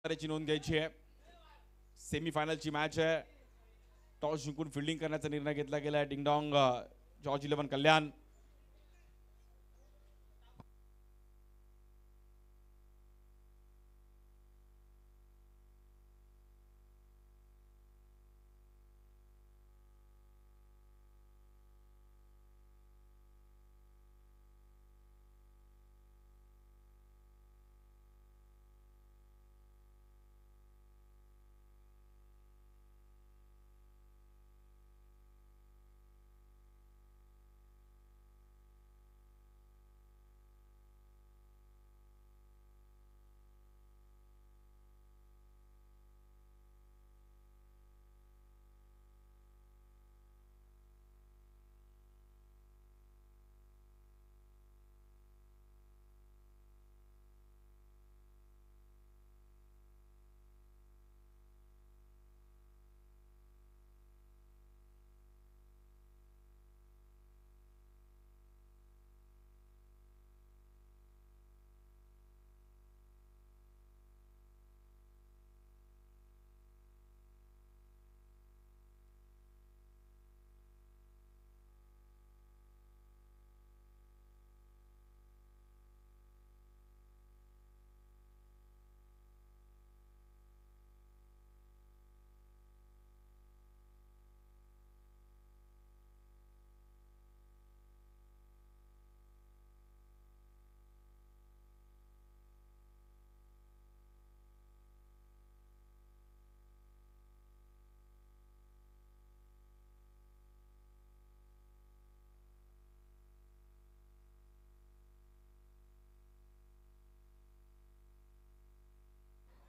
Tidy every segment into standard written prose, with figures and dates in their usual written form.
ची नोंद घ्यायची आहे. सेमीफायनलची मॅच आहे. टॉस जिंकून फिल्डिंग करण्याचा निर्णय घेतला गेला आहे. डिंगडॉंग जॉर्ज 11 कल्याण.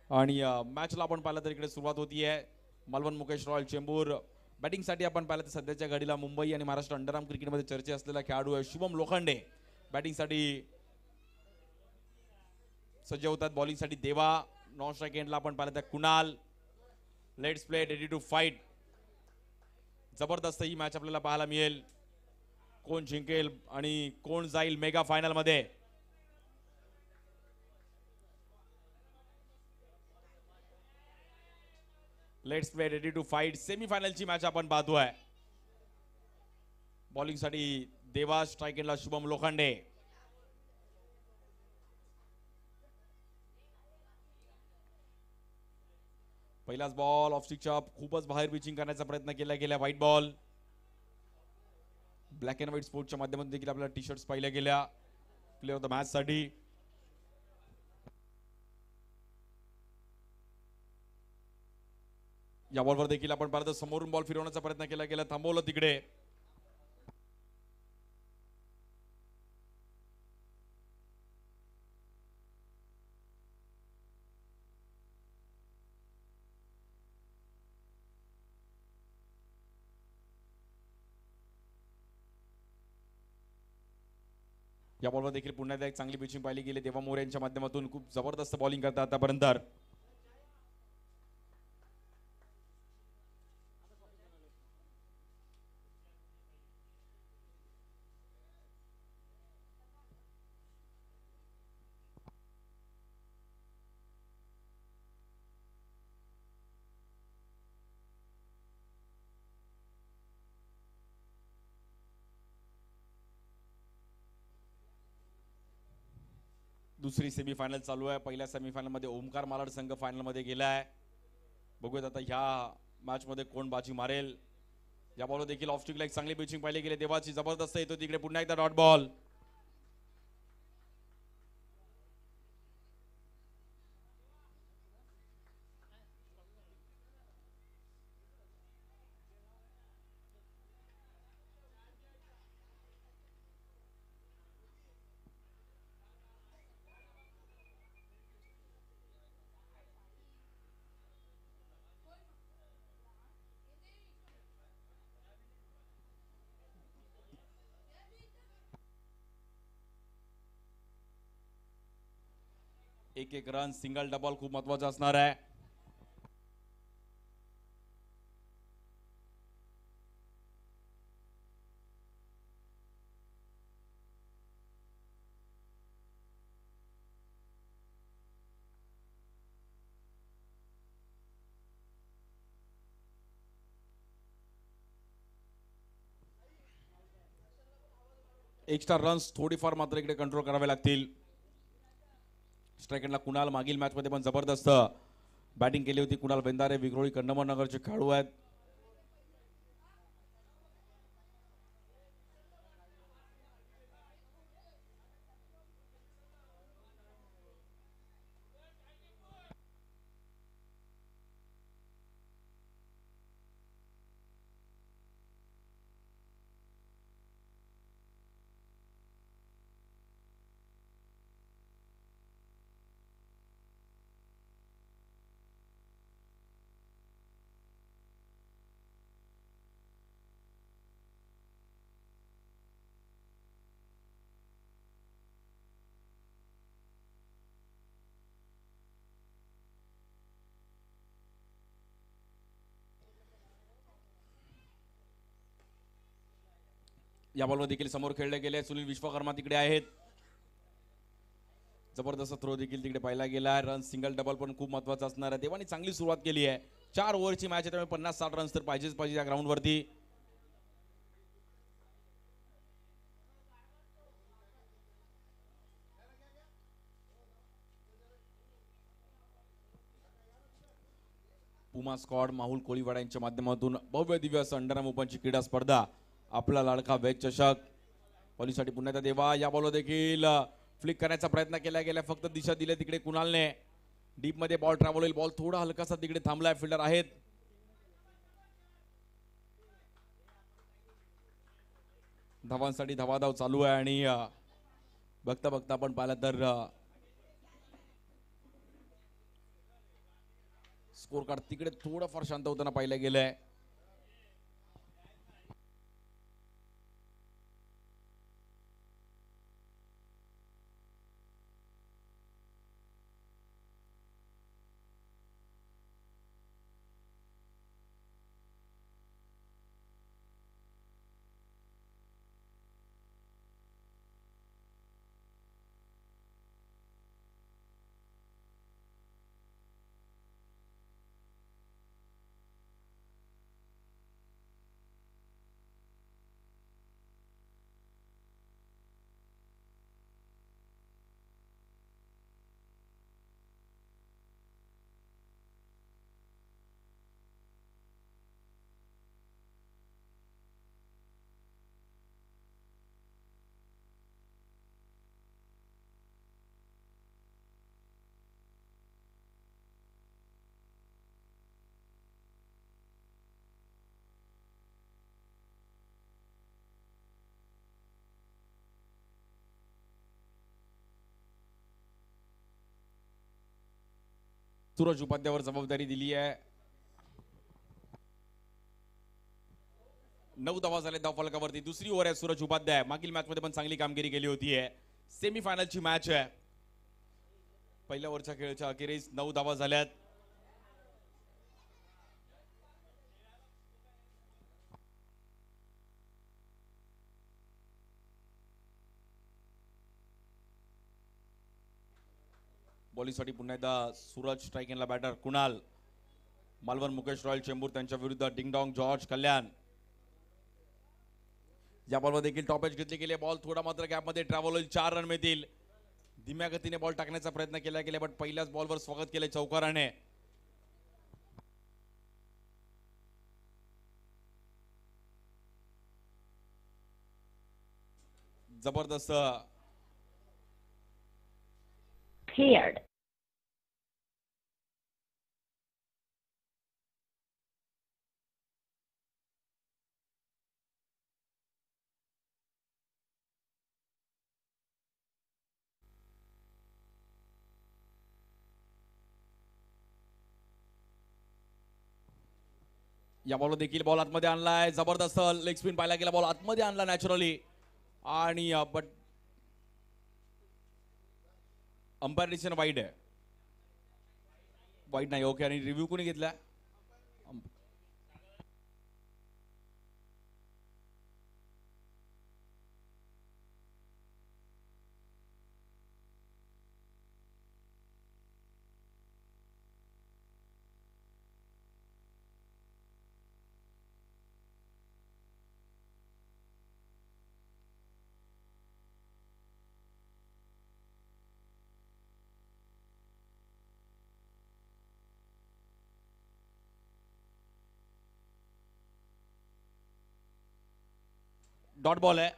आणि मॅचला आपण पाहिलं तर इकडे सुरुवात होतीये. मलवण मुकेश रॉयल चेंबूर बॅटिंगसाठी आपण पाहिलं तर सध्याच्या घडीला मुंबई आणि महाराष्ट्र अंडरआर्म क्रिकेटमध्ये चर्चे असलेला खेळाडू आहे शुभम लोखंडे. बॅटिंगसाठी सज्ज होतात. बॉलिंगसाठी देवा. नॉन स्ट्राईक एंडला आपण पाहिलं तर Kunal. Let's play ready to fight. जबरदस्त ही मॅच आपल्याला पाहायला मिळेल. कोण जिंकेल आणि कोण जाईल मेगा फायनल मध्ये. Let's play ready to fight. सेमीफायनलची मॅच आपण पाहतोय. बॉलिंगसाठी देवा. स्ट्राईक एंडला शुभम लोखंडे. पहिलाच बॉल ऑफ स्टिकच्या खूपच बाहेर पिचिंग करण्याचा प्रयत्न केला गेला. White ball. Black and white स्पोर्टच्या माध्यमातून देखील आपल्याला टी शर्ट्स पाहिल्या गेल्या प्लेअर ऑफ द मॅच साठी. या बॉलवर देखील आपण पाहतो समोरून बॉल फिरवण्याचा प्रयत्न केला गेला. थांबवलं तिकडे. या बॉलवर देखील पुन्हा एकदा एक चांगली पिचिंग पाहिली गेली. देवा मोरे यांच्या माध्यमातून खूप जबरदस्त बॉलिंग करतात आतापर्यंत. दुसरी सेमीफायनल चालू आहे. पहिल्या सेमीफायनल मध्ये ओमकार मालाड संघ फायनल मध्ये गेलाय. बघूयात आता ह्या मॅच मध्ये कोण बाजी मारेल. या बॉलवर देखील ऑफ स्टिकला एक चांगली पिचिंग पाहिली गेली. देवाची जबरदस्त येतो तिकडे. पुन्हा एकदा डॉट बॉल. एक एक रन सिंगल डबल खूप महत्वाचा असणार आहे. एक्स्ट्रा रन्स थोडीफार मात्र इकडे कंट्रोल करावे लागतील. स्ट्रायकरला कुणाल मागील मॅच मध्ये पण जबरदस्त बॅटिंग केली होती. कुणाल बेंदारे विक्रोळी कंडमर नगरचे खेळाडू आहेत. या बॉलवर देखील समोर खेळले गेले. सुनील विश्वकर्मा तिकडे आहेत. जबरदस्त थ्रो देखील तिकडे पाहिला गेला. रन सिंगल डबल पण खूप महत्वाचा असणार आहे. देवानी चांगली सुरुवात केली आहे. 4 ओव्हरची मॅच आहे त्यामुळे 50-60 रन्स तर पाहिजेच पाहिजे या ग्राउंड वरती. पुमा स्क्वॉड माहुल कोळीवाडा यांच्या माध्यमातून भव्य दिव्य असं अंडरआर्म ओपनची क्रीडा स्पर्धा आपला लाडका वेज चषक पॉलीसाठी पुन्हा एकदा देवा. या बॉलवर देखील फ्लिक करण्याचा प्रयत्न केला गेला. फक्त दिशा दिली तिकडे कुणालने. डीप मध्ये बॉल ट्रॅव्हल होईल. बॉल थोडा हलकासा तिकडे थांबलाय. फिल्डर आहेत. धावांसाठी धावाधाव चालू आहे आणि बघता बघता आपण पाहिलं तर स्कोर कार्ड तिकडे थोडंफार शांत होताना पाहिलं गेलंय. सूरज उपाध्यायावर जबाबदारी दिली आहे. 9 धावा झाले धावफलकावरती. दुसरी ओव्हर आहे सूरज उपाध्याय. मागील मॅच मध्ये पण चांगली कामगिरी केली होती. सेमीफायनलची मॅच आहे. पहिल्या ओव्हरच्या खेळाच्या अखेरीस 9 धावा झाल्यात. बॉलिंगसाठी पुन्हा एकदा सूरज. स्ट्रायकिंगला बॅटर कुणाल. मालवण मुकेश रॉयल चेंबूर त्यांच्या विरुद्ध डिंगडॉंग जॉर्ज कल्याण. या बॉलवर देखील टॉपेज घेतले गेले. बॉल थोडा मात्र गॅपमध्ये ट्रॅव्हल होईल. 4 रन मिळतील. धीम्या गतीने बॉल टाकण्याचा प्रयत्न केला गेला पण पहिल्याच बॉलवर स्वागत केले चौकाराने. जबरदस्त Cleared. या बॉल देखील बॉल आतमध्ये आणलाय. जबरदस्त लेग स्पिन पाहिला गेला. बॉल आतमध्ये आणला नॅचरली आणि बट अंपायर डिसिजन वाईड आहे. वाईड नाही. ओके. आणि रिव्ह्यू कोणी घेतला? डॉट बॉल आहे.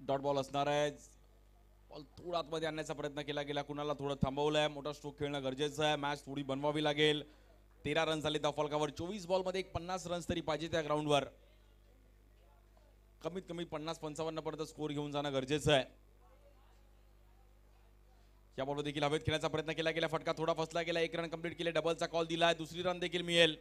डॉट बॉल असणार आहे. बॉल थोडा आतमध्ये आणण्याचा प्रयत्न केला गेला, कुणाला थोडं थांबवलंय. मोठा स्ट्रोक खेळणं गरजेचं आहे. मॅच थोडी बनवावी लागेल. 13 रन झाले त्या फलकावर. 24 बॉल मध्ये 50 रन्स तरी पाहिजे त्या ग्राउंडवर. कमीत कमी 50-55 पर्यंत स्कोर घेऊन जाणं गरजेचं आहे. या बॉलवर देखील हवेत खेळण्याचा प्रयत्न केला गेला. फटका थोडा फसला गेला. 1 रन कंप्लीट केले. डबलचा कॉल दिलाय. दुसरी रन देखील मिळेल.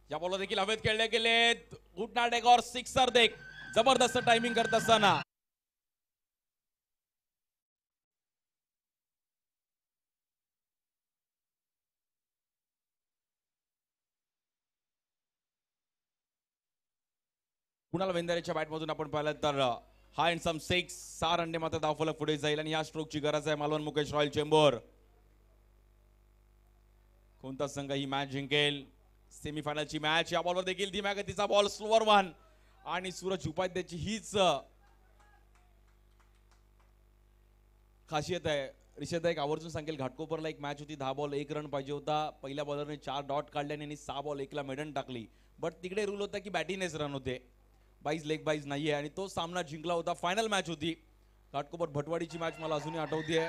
या बॉलवर देखील हवेत खेळले गेले. घुटना टेकॉर सिक्सर देख. जबरदस्त टायमिंग करत असताना कुणाल वेंदारेच्या बॅटमधून आपण पाहिलं तर हा हँडसम 6 रनने मात्र धावफलक पुढे जाईल आणि या स्ट्रोकची गरज आहे मालवण मुकेश रॉयल चेंबूर. कोणता संघ ही मॅच जिंकेल? सेमीफायनलची मॅच. या बॉलवर देखील धीम्या गतीचा बॉल स्लोअर वन आणि सूरज उपाध्यायची हीच खासियत आहे. रिषद एक आवर्जून सांगेल, घाटकोपरला एक मॅच होती. 10 बॉल 1 रन पाहिजे होता. पहिल्या बॉलरने 4 डॉट काढले आणि 6 बॉल 1 ला मेडन टाकली. बट तिकडे रूल होता की बॅटिंगनेच रन होते, बाईज लेग बाईज नाहीये आणि तो सामना जिंकला होता. फायनल मॅच होती घाटकोपर भटवाडीची मॅच. मला अजूनही आठवते.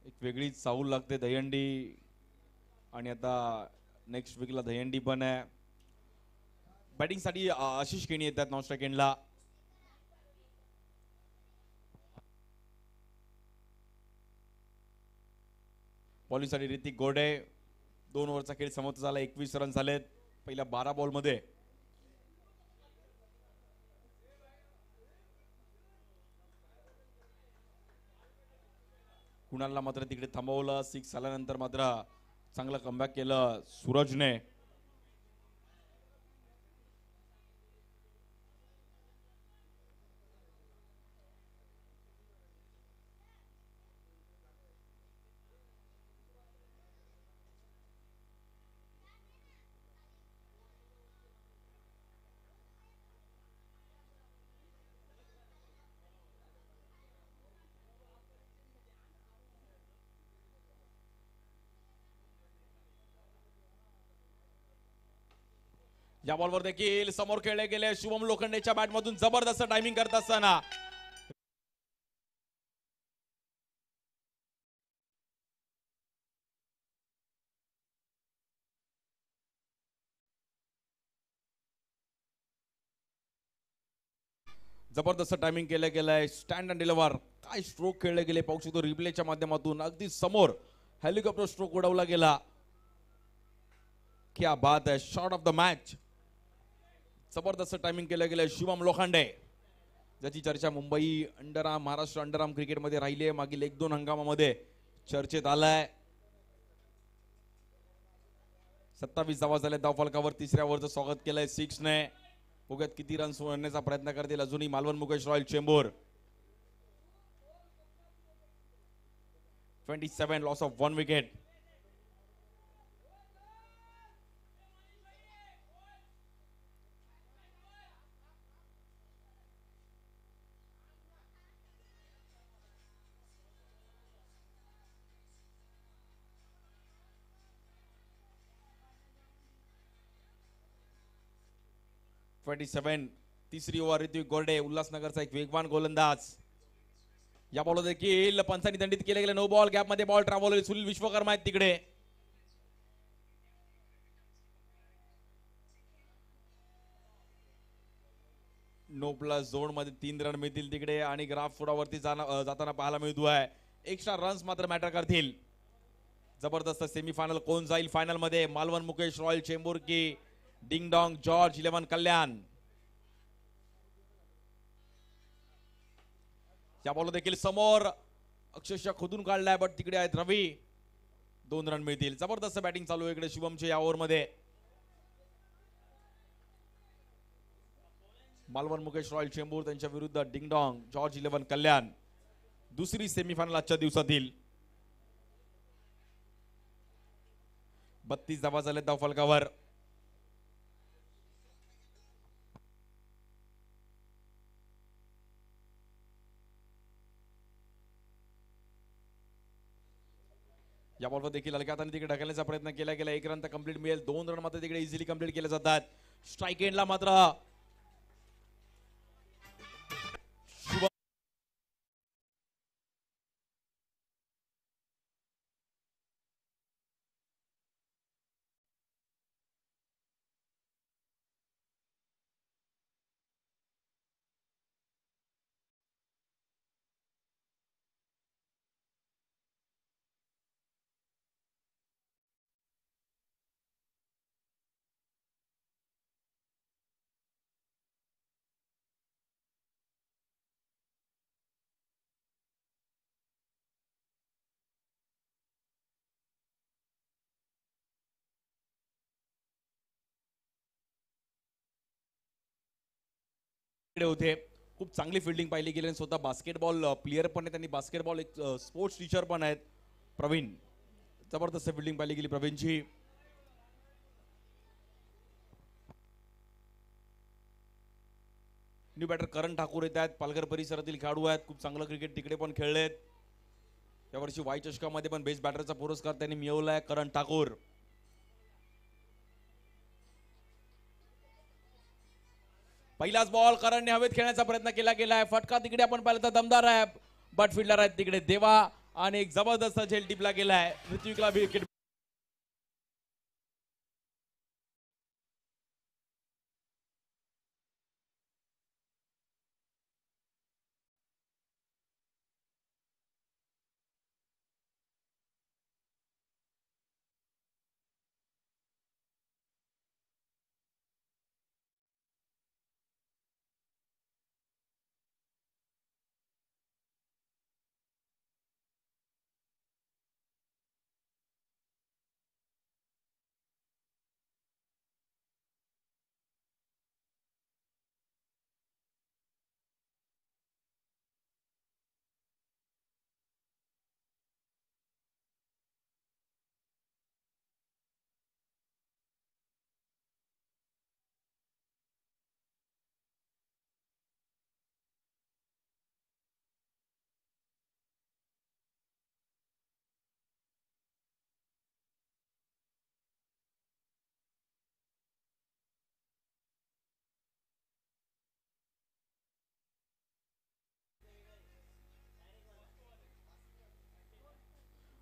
एक वेगळीच चाहूल लागते दहीहंडी. आणि आता नेक्स्ट वीकला दहीहंडी पण आहे. बॅटिंगसाठी आशिष केणी येतात नॉन स्ट्राईक एंडला. बॉलिंगसाठी ऋतिक गोडे. 2 ओव्हरचा खेळ समाप्त झाला. 21 रन झालेत पहिल्या 12 बॉलमध्ये. कुणालला मात्र तिकडे थांबवलं. 6 आल्यानंतर मात्र चांगलं कमबॅक केलं सूरजने. या बॉलवर देखील समोर खेळले गेले. शुभम लोखंडेच्या बॅटमधून जबरदस्त टायमिंग करत असताना जबरदस्त टायमिंग केलं गेलंय. स्टँड अँड डिलिव्हर काय स्ट्रोक खेळले गेले पाहू शकतो रिप्लेच्या माध्यमातून. अगदी समोर हेलिकॉप्टर स्ट्रोक उडवला गेला. क्या बात है. Shot of the match. जबरदस्त टायमिंग केलं गेलं. शुभम लोखंडे ज्याची चर्चा मुंबई अंडरआर्म महाराष्ट्र अंडरआर्म क्रिकेटमध्ये राहिली आहे मागील 1-2 हंगामामध्ये चर्चेत आलाय. 27 धावा झाल्या धावफलकावर. तिसऱ्या ओव्हरचं स्वागत केलंय 6 ने. बघूयात किती रन्स आणण्याचा प्रयत्न करतील अजूनही Malvan Mukesh royal Chembur. 27 loss of 1 wicket. तिसरी ओव्हर. ऋत्विक गोरडे उल्हासनगरचा एक वेगवान गोलंदाज. या बॉल देखील पंचांनी दंडित केले गेले. No ball. गॅप मध्ये बॉल ट्रॅव्हल. सुनील विश्वकर्मा आहेत तिकडे. नो प्लस झोन मध्ये 3 रन मिळतील तिकडे आणि ग्राफ फुडावरती जाताना पाहायला मिळतो आहे. एक्स्ट्रा रन्स मात्र मॅटर करतील. जबरदस्त सेमीफायनल कोण जाईल फायनल मध्ये. मालवण मुकेश रॉयल चेंबूर की डिंग डॉंग जॉर्ज 11 कल्याण. या बॉल देखील समोर अक्षरशः खोदून काढलाय बट तिकडे आहेत रवी. 2 रन मिळतील. जबरदस्त बॅटिंग चालू आहे इकडे शुभमचे या ओव्हर मध्ये. मालवण मुकेश रॉयल चेंबूर त्यांच्या विरुद्ध डिंग डॉंग जॉर्ज 11 कल्याण. दुसरी सेमीफायनल आजच्या दिवसातील. 32 धावा झाले धावफलकावर. या बॉलवर देखील हलक्या हाताने तिकडे ढकलण्याचा प्रयत्न केला गेला. 1 रन तर कंप्लीट मिळेल. 2 रन मात्र तिकडे इझिली कंप्लीट केले जातात. स्ट्राईक एंडला मात्र होते. खूप चांगली फिल्डिंग पाहिली गेली. स्वतः बास्केटबॉल प्लेअर पण आहेत. त्यांनी बास्केटबॉल एक स्पोर्ट्स टीचर पण आहेत प्रवीण. जबरदस्त फिल्डिंग पाहिली गेली प्रवीणची. न्यू बॅटर करण ठाकूर येत आहेत. पालघर परिसरातील खेळाडू आहेत. खूप चांगलं क्रिकेट तिकडे पण खेळलेत. यावर्षी वाय चषकामध्ये पण बेस्ट बॅटरचा पुरस्कार त्यांनी मिळवलाय करण ठाकूर. पहिलाच बॉल करणने हवेत खेळण्याचा प्रयत्न केला गेलाय. फटका तिकडे आपण पाहिलं तर दमदार आहे. बट फिल्डर आहेत तिकडे देवा आणि एक जबरदस्त झेल टिपला गेलाय. ऋत्विकला विकेट.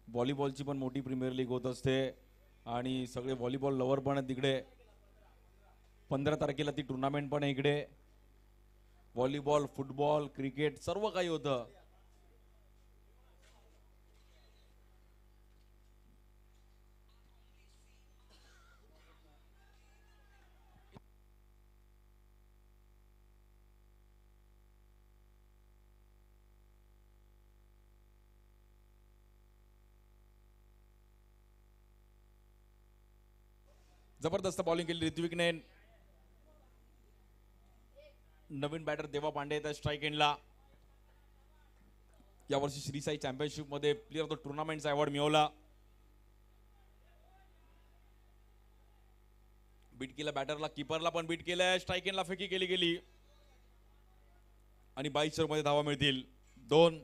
व्हॉलीबॉलची पण मोठी प्रीमियर लीग होत असते आणि सगळे व्हॉलीबॉल लवर पण आहेत तिकडे. 15 तारखेला ती टुर्नामेंट पण आहे इकडे. व्हॉलीबॉल, फुटबॉल, क्रिकेट सर्व काही होतं. जबरदस्त बॉलिंग केली ऋत्विकने. नवीन बॅटर देवा पांडे येतात स्ट्राईक एंडला. यावर्षी श्री साई चॅम्पियनशिप मध्ये प्लेअर ऑफ द टुर्नामेंटचा अवॉर्ड मिळवला. बीट केलं बॅटरला, कीपरला पण बीट केलंय. स्ट्राईक एंडला फेकी केली गेली आणि 22 मध्ये धावा मिळतील 2.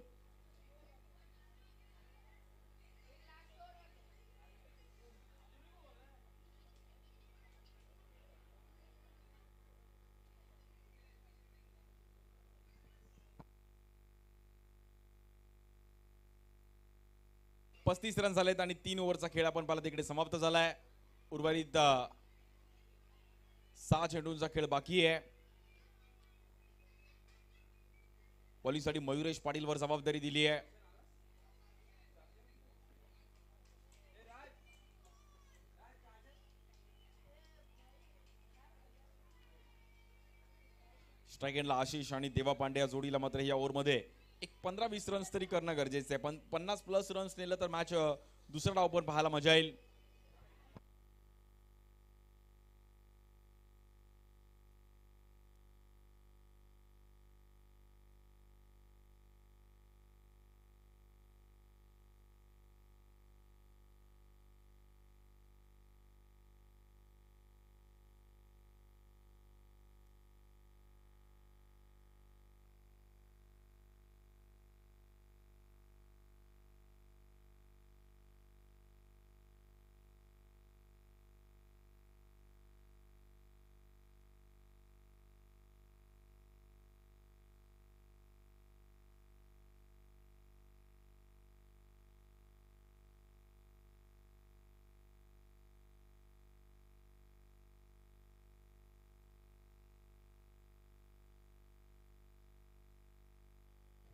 पस्तीस रन झालेत आणि 3 ओव्हरचा खेळ आपण पाहिला तिकडे समाप्त झालाय. उर्वरित 6 चेंडूंचा खेळ बाकी आहे. बॉलिंगसाठी मयुरेश पाटील वर जबाबदारी दिली आहे. स्ट्राईक एंडला आशिष आणि देवा पांडे या जोडीला मात्र या ओव्हरमध्ये एक 15-20 रन्स तरी करणं गरजेचं आहे. पण 50+ रन्स नेलं तर मॅच दुसरा डाव पण पाहायला मजा येईल.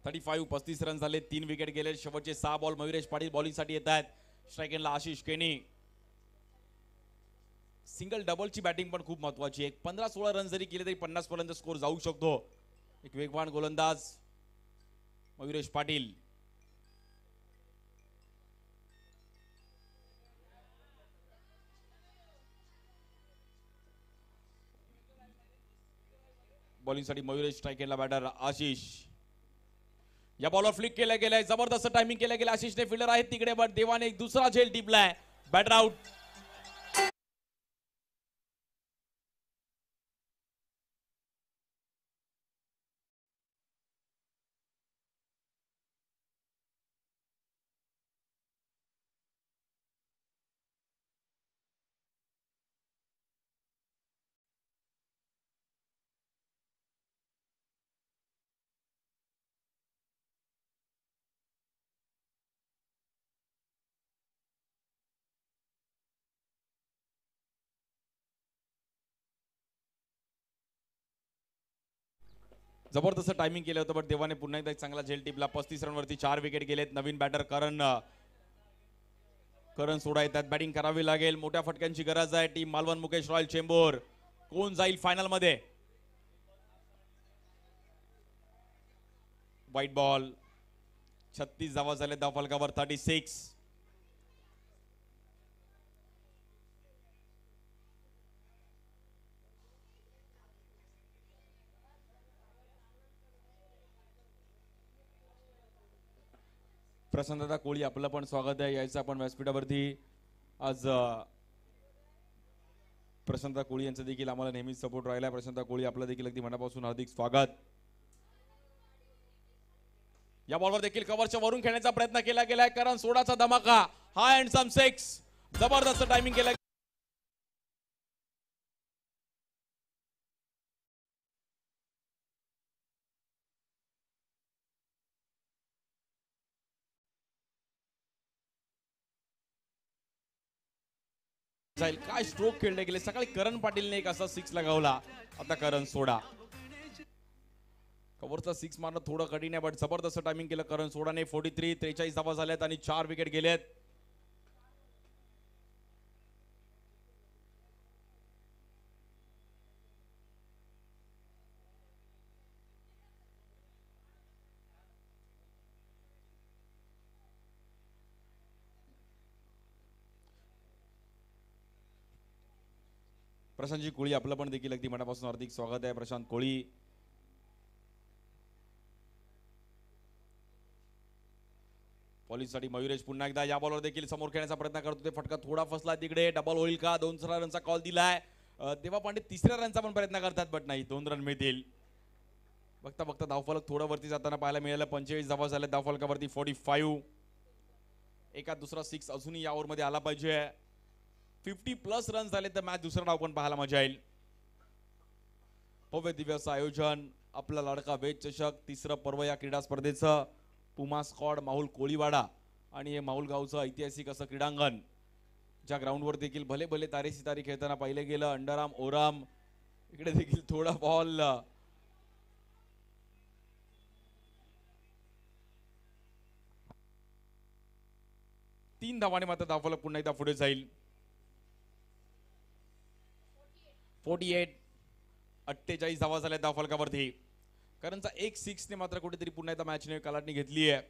(35) 35 रन झाले, 3 विकेट गेले. शेवटचे 6 बॉल मयुरेश पाटील बॉलिंगसाठी येत आहेत. स्ट्राईक एंडला आशिष केनी. सिंगल डबलची बॅटिंग पण खूप महत्वाची आहे. 15-16 रन जरी केले तरी 50 पर्यंत स्कोर जाऊ शकतो. एक वेगवान गोलंदाज मयुरेश पाटील. बॉलिंगसाठी मयुरेश, स्ट्राईक एंडला बॅटर आशिष. या बॉलवर फ्लिक केलं गेलंय. जबरदस्त टायमिंग केलं गेलं. आशिषने फिल्डर आहेत तिकडे, बट देवाने एक दुसरा झेल टिपलाय. Batter out. जबरदस्त टायमिंग केलं होतं, बट देवाने पुन्हा एकदा एक चांगला झेल टिपला. 35 रनवरती 4 विकेट गेलेत. नवीन बॅटर करण सोडा येतात. बॅटिंग करावी लागेल. मोठ्या फटक्यांची गरज आहे. Team Malvan Mukesh royal Chembur. कोण जाईल फायनल मध्ये? White ball. 36 धावा झाले धावफलकावर. 36. प्रसन्नता कोळी, आपलं पण स्वागत आहे. यायचं आपण व्यासपीठावरती. आज प्रसन्नता कोळी यांचं देखील आम्हाला नेहमीच सपोर्ट राहिला. प्रसन्नता कोळी, आपलं देखील अगदी मनापासून हार्दिक स्वागत. या बॉलवर देखील कव्हरच्या वरून खेळण्याचा प्रयत्न केला गेलाय. करण सोडाचा धमाका. हाय अँड सम 6. जबरदस्त टायमिंग केलं. जाईल काय स्ट्रोक खेळले गेले. सकाळी करण पाटीलने एक असा 6 लगावला. आता करण सोडा. कव्हरचा 6 मारणं थोडं कठीण आहे, बट जबरदस्त टायमिंग केलं करण सोडाने. 43 धावा झाल्यात आणि 4 विकेट गेलेत. प्रशांतजी कोळी आपलं पण देखील अगदी मनापासून हार्दिक स्वागत आहे. प्रशांत कोळी पॉलिससाठी मयुरेश पुन्हा एकदा या बॉलवर देखील समोर खेळण्याचा प्रयत्न करतो. ते फटका थोडा फसला तिकडे. डबल होईल का? 2 रनचा कॉल दिलाय. देवा पांडे 3ऱ्या रनचा पण प्रयत्न करतात, बट नाही, 2 रन मिळतील. बघता बघता धावफलक थोडं वरती जाताना पाहायला मिळालं. 45 धावा झाल्या धावफलकावरती. 45. एका दुसरा 6 अजूनही या ओव्हरमध्ये आला पाहिजे. 50+ रन झाले तर मॅच दुसरा डाव पण पाहायला मजा येईल. भव्य दिव्य असं आयोजन, आपला लाडका वेद चषक, 3रं पर्व या क्रीडा स्पर्धेचं. पुमा स्क्वॉड, माहुल कोळीवाडा आणि हे माहुल गावचं ऐतिहासिक असं क्रीडांगण, ज्या ग्राउंडवर देखील भले भले तारे सितारे खेळताना पाहिले गेलं. अंडरआर्म, ओराम, इकडे देखील थोडा बॉल 3 धावाने मात्र धावफलक पुन्हा एकदा पुढे जाईल. 48 धावा झाल्या धावफलकावरती. कारणचा एक 6 ने मात्र कुठेतरी पुन्हा एकदा मॅचने कलाटणी घेतली आहे.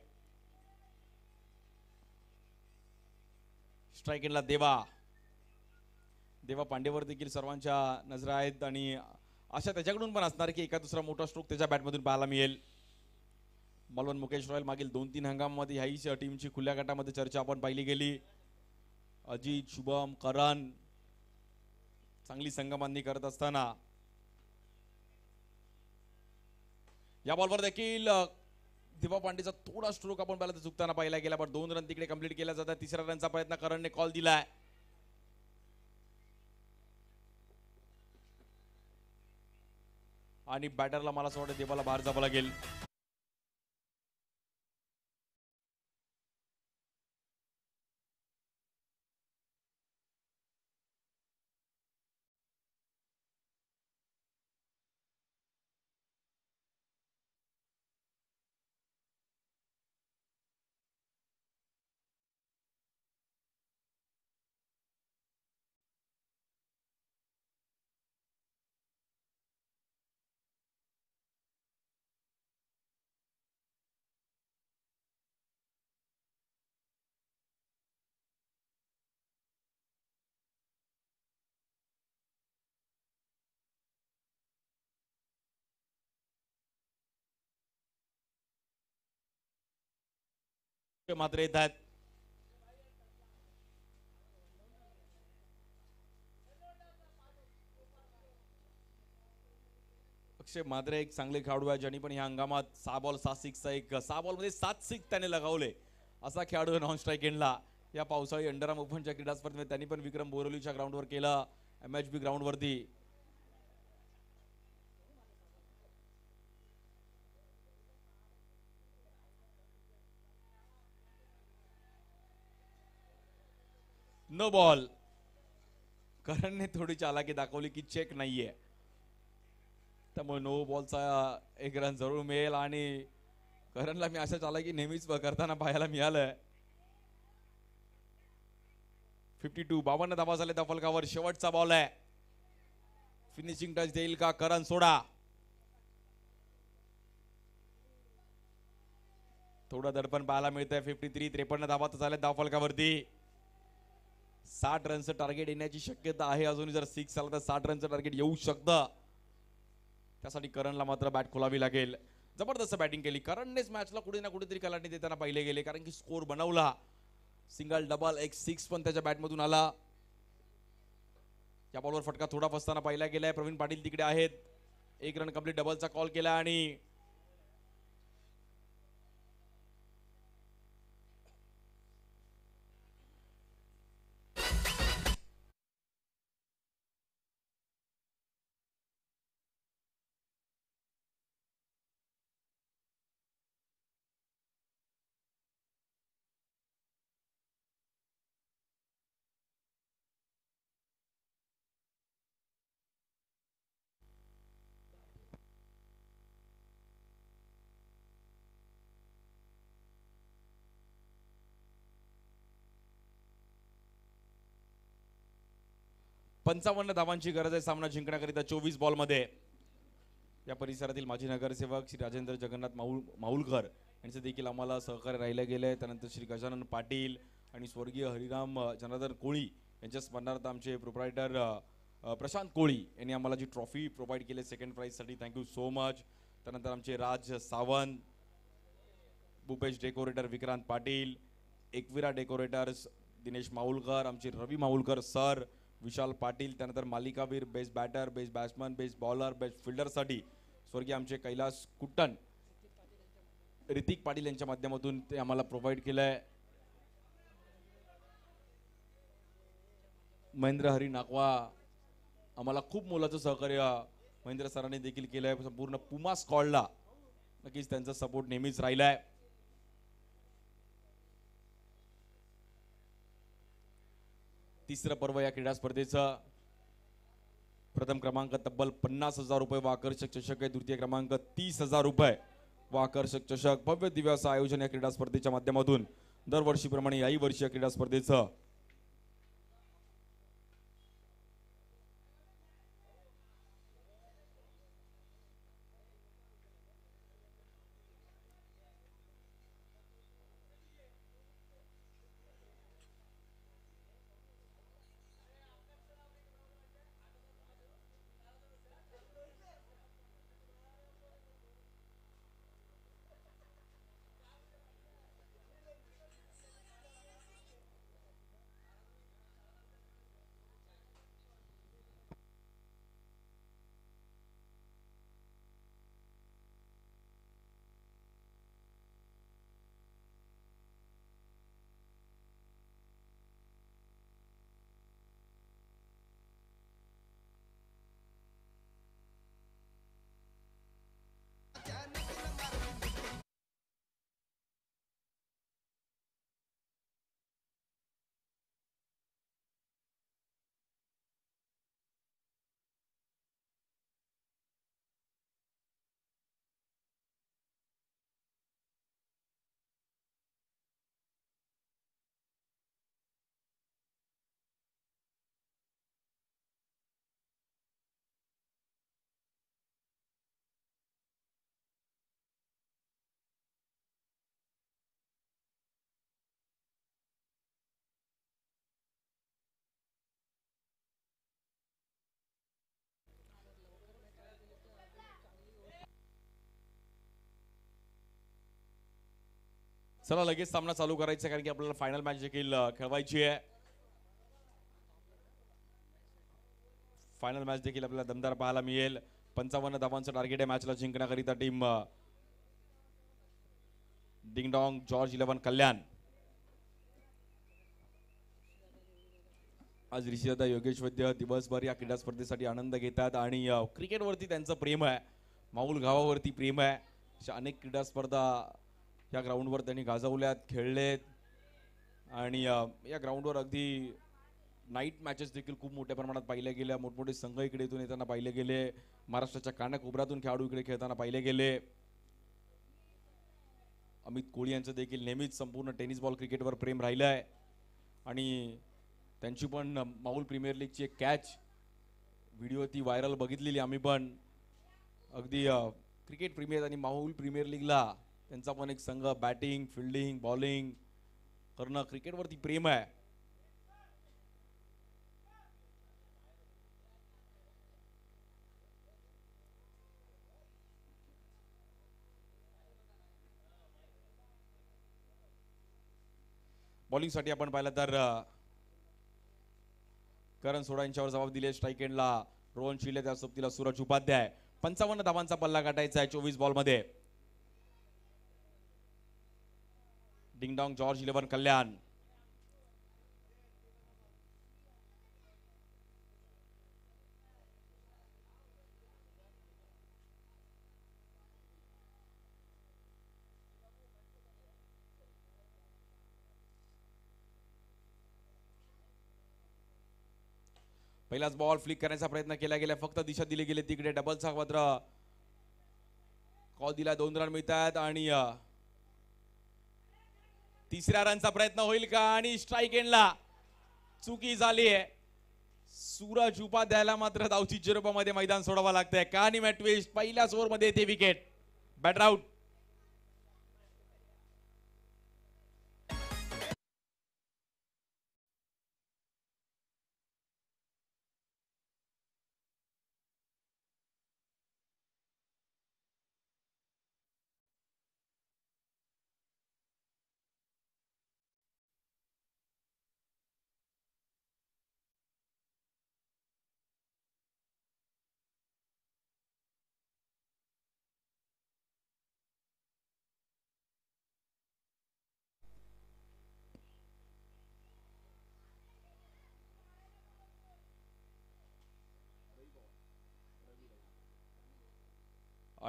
स्ट्राईक एंडला देवा पांडेवर देखील सर्वांच्या नजरा आहेत आणि अशा त्याच्याकडून पण असणार की एका दुसरा मोठा स्ट्रोक त्याच्या बॅटमधून पाहायला मिळेल. मलवन मुकेश रॉयल मागील 2-3 हंगामामध्ये ह्याही टीमची खुल्या गटामध्ये चर्चा आपण पाहिली गेली. अजित, शुभम, करण चांगली संगमांनी करत असताना या बॉलवर देखील दिवा पांडेचा थोडा स्ट्रोक आपण पहिला चुकताना पाहिला गेला, पण 2 रन तिकडे कंप्लीट केला जातात. 3ऱ्या रनचा प्रयत्न करणने कॉल दिलाय. आणि बॅटरला मला असं वाटतं देवाला बाहेर जावं लागेल. मात्र येत आहेत. अक्षय माद्रे एक चांगले खेळाडू आहे, ज्यांनी पण या हंगामात 6 बॉल 6 सिक्सचा 6 बॉलमध्ये 7 सिक्स त्याने लगावले. असा खेळाडू नॉन स्ट्राईक एंडला या पावसाळी अंडरआर्म ओपनच्या क्रीडा स्पर्धेत त्यांनी पण विक्रम बोरवलीच्या ग्राउंडवर केला. MHB ग्राउंडवरती. No ball. करणने थोडी चालाकी दाखवली की चेक नाहीये, त्यामुळे नो बॉलचा 1 रन जरूर मिळेल. आणि करणला मी अशा चालाकी नेहमीच करताना पाहायला मिळालंय. 52 धावा झाले धावफलकावर. शेवटचा बॉल आहे. फिनिशिंग टच देईल का करण? सोडा. थोडं दडपण पाहायला मिळतंय. 53 धावा झाल्या धावफलकावरती. 60 रनचं टार्गेट येण्याची शक्यता आहे. अजून जर 6 आला तर 60 रनचं टार्गेट येऊ शकतं. त्यासाठी करणला मात्र बॅट खोलावी लागेल. जबरदस्त बॅटिंग केली करणनेच. मॅचला कुठे ना कुठेतरी कलाटणी देताना पाहिले गेले, कारण की स्कोर बनवला. सिंगल, डबल, एक 6 पण त्याच्या बॅटमधून आला. या बॉलवर फटका थोडा फसताना पाहिला गेलाय. प्रवीण पाटील तिकडे आहेत. 1 रन कंप्लीट. डबलचा कॉल केला आणि 55 धावांची गरज आहे सामना जिंकण्याकरिता 24 बॉल मध्ये। या परिसरातील माजी नगरसेवक श्री राजेंद्र जगन्नाथ माहुलकर यांचे देखील आम्हाला सहकार्य राहिले गेले। त्यानंतर श्री गजानन पाटील आणि स्वर्गीय हरिराम जनार्दन कोळी यांच्या स्मरणार्थ आमचे प्रोप्रायटर प्रशांत कोळी यांनी आम्हाला जी ट्रॉफी प्रोव्हाइड केली सेकंड प्राइज साठी, थँक्यू सो मच। त्यानंतर आमचे राज सावंत, भूपेश डेकोरेटर विक्रांत पाटील, एकविरा डेकोरेटर्स दिनेश माहुलकर, आमचे रवी माहुलकर सर, विशाल पाटील, त्यानंतर मालिकावीर, best batter, best batsman, best bowler, best फिल्डरसाठी स्वर्गीय आमचे कैलास कुट्टन, ऋतिक पाटील यांच्या माध्यमातून ते आम्हाला प्रोव्हाइड केलंय। महेंद्र हरी नाकवा आम्हाला खूप मोलाचं सहकार्य महेंद्र सरांनी देखील केलंय। संपूर्ण पुमा स्क्वॉडला नक्कीच त्यांचा सपोर्ट नेहमीच राहिलाय। तिसरं पर्व या क्रीडा स्पर्धेचं। प्रथम क्रमांक तब्बल 50,000 रुपये व आकर्षक चषक आहे। द्वितीय क्रमांक 30,000 रुपये व आकर्षक चषक। भव्य दिव्य असं आयोजन या क्रीडा स्पर्धेच्या माध्यमातून दरवर्षीप्रमाणे याही वर्षी या क्रीडा स्पर्धेचं चला लगेच सामना चालू करायचा कारण की आपल्याला फायनल मॅच देखील खेळवायची आहे। फायनल मॅच देखील आपल्याला दमदार पाहायला मिळेल। 55 धावांचं टार्गेट आहे मॅचला जिंकण्याकरिता टीम डिंग डॉंग जॉर्ज 11 कल्याण। आज ऋषीदादा योगेश वैद्य दिवसभर या क्रीडा स्पर्धेसाठी आनंद घेतात आणि क्रिकेटवरती त्यांचं प्रेम आहे, माऊल गावावरती प्रेम आहे। अशा अनेक क्रीडा स्पर्धा या ग्राउंडवर त्यांनी गाजवल्यात, खेळलेत आणि या ग्राउंडवर अगदी नाईट मॅचेस देखील खूप मोठ्या प्रमाणात पाहिले गेल्या। मोठमोठे संघ इकडे इथून येताना पाहिले गेले, महाराष्ट्राच्या कानाकोपऱ्यातून खेळाडू इकडे खेळताना पाहिले गेले। अमित कोळी यांचं देखील नेहमीच संपूर्ण टेनिस बॉल क्रिकेटवर प्रेम राहिलं आहे आणि त्यांची पण माऊल प्रीमियर लीगची एक कॅच व्हिडिओ ती व्हायरल बघितलेली आम्ही पण। अगदी क्रिकेट प्रीमियर आणि माऊल प्रीमियर लीगला त्यांचा पण एक संघ बॅटिंग, फिल्डिंग, बॉलिंग करणं, क्रिकेटवरती प्रेम आहे। बॉलिंगसाठी आपण पाहिलं तर करण सोडा यांच्यावर जबाब दिले। स्ट्राईक एंडला रोहन शिले, त्या सोबतीला सूरज उपाध्याय। 55 धावांचा पल्ला गाठायचा आहे 24 बॉल मध्ये। डिंग डॉंग जॉर्ज 11 कल्याण। पहिलाच बॉल फ्लिक करण्याचा प्रयत्न केला गेला, फक्त दिशा दिली गेली तिकडे। डबलचा मात्र कॉल दिला, 2 रन मिळतात आणि तिसऱ्या रनचा प्रयत्न होईल का? आणि स्ट्राईक एंडला चुकी झाली आहे। सूरज उपाध्यायला मात्र धावची रूपामध्ये मैदान सोडावं लागतंय. कहाणी मॅच ट्विस्ट पहिल्याच ओव्हरमध्ये येते विकेट. Batter out.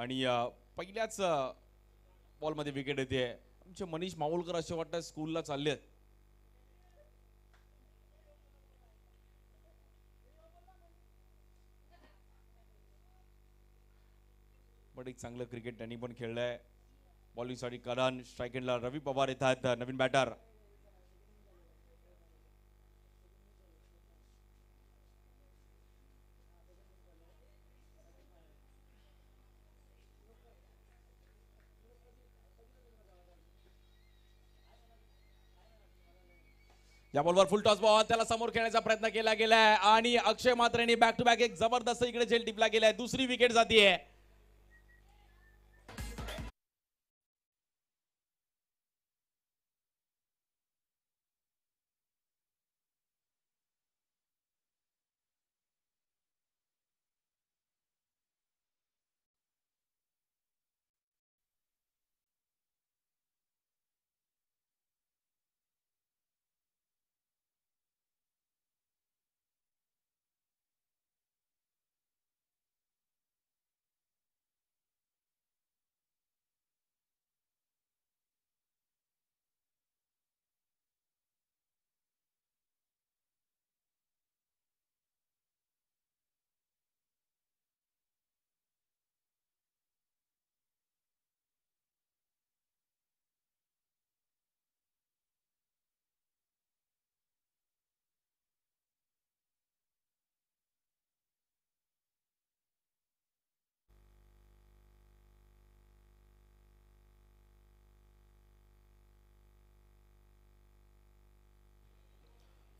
आणि पहिल्याच बॉलमध्ये विकेट येते. आमचे मनीष माऊलकर असे वाटतं स्कूलला चाललेत. पण एक चांगलं क्रिकेट त्यांनी पण खेळलंय. बॉलिंगसाठी करण, स्ट्राईक एंडला रवी पवार येतात नवीन बॅटर. या बॉलवर फुल टॉस बॉल, त्याला समोर खेळण्याचा प्रयत्न केला गेलाय आणि अक्षय मात्रेने बॅक टू बॅक एक जबरदस्त इकडे झेल टिपला गेलाय. दुसरी विकेट जातीये.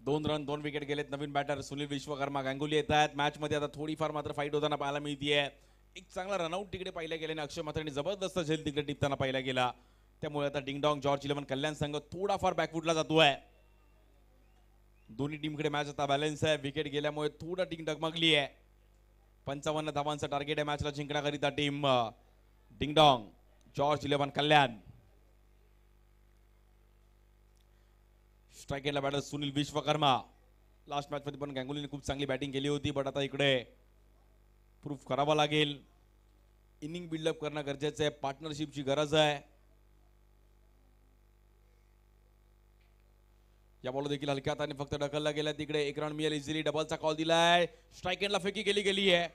दोन रन, 2 विकेट गेलेत. नवीन बॅटर सुनील विश्वकर्मा गांगुली येत आहेत मॅच मध्ये. आता थोडीफार मात्र फाईट होताना पाहायला मिळतीये. एक चांगला रनआउट तिकडे पाहिला गेल्याने अक्षय मात्रेने जबरदस्त झेल तिकडे टिपताना पाहिला गेला. त्यामुळे आता डिंगडॉंग जॉर्ज 11 कल्याण संघ थोडाफार बॅकफुटला जातोय. दोन्ही टीमकडे मॅच आता बॅलन्स आहे. विकेट गेल्यामुळे थोडा टीम डगमगली आहे. 55 धावांचं टार्गेट आहे मॅचला जिंकण्याकरिता team Ding Dong George 11 Kalyan. Strike एंडला batter Sunil Vishwakarma. Last match मध्ये पण गांगुलीने खूप चांगली बॅटिंग केली होती, बट आता इकडे प्रूफ करावा लागेल. इनिंग बिल्डअप करणं गरजेचं आहे. पार्टनरशिपची गरज आहे. या बॉल देखील हलक्या हाताने फक्त ढकलला गेला. तिकडे एक रन मिळेल इझिली. डबलचा कॉल दिलाय. स्ट्राईक एंडला फेकी गेली आहे.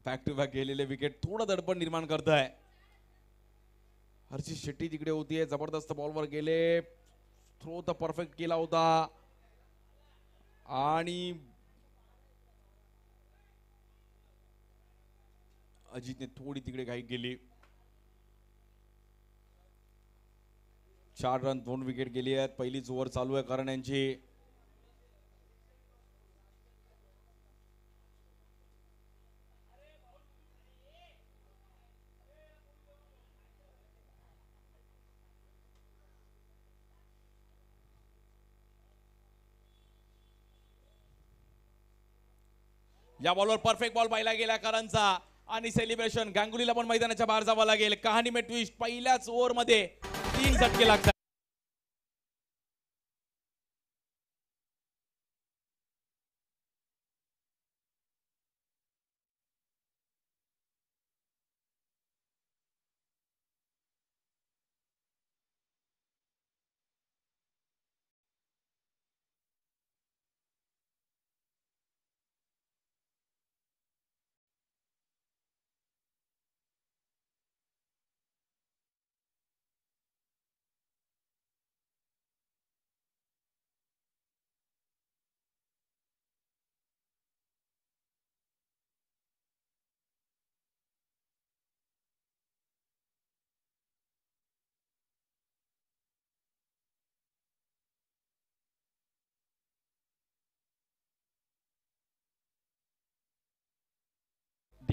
बॅक टू बॅक गेलेले विकेट थोडं दडपण निर्माण करत आहे. हर्षित शेट्टी तिकडे होतीये. जबरदस्त बॉलवर गेले. थ्रो तर परफेक्ट केला होता आणि अजितने थोडी तिकडे घाई गेली. 4 रन 2 विकेट गेली आहेत. पहिलीच ओव्हर चालू आहे कारण यांची. या बॉलवर परफेक्ट बॉल पाहिला गेला करणचा आणि सेलिब्रेशन. गांगुलीला पण मैदानाच्या बाहेर जावं लागेल. कहाणी में ट्विस्ट पहिल्याच ओव्हर मध्ये 3 झटके लागतात.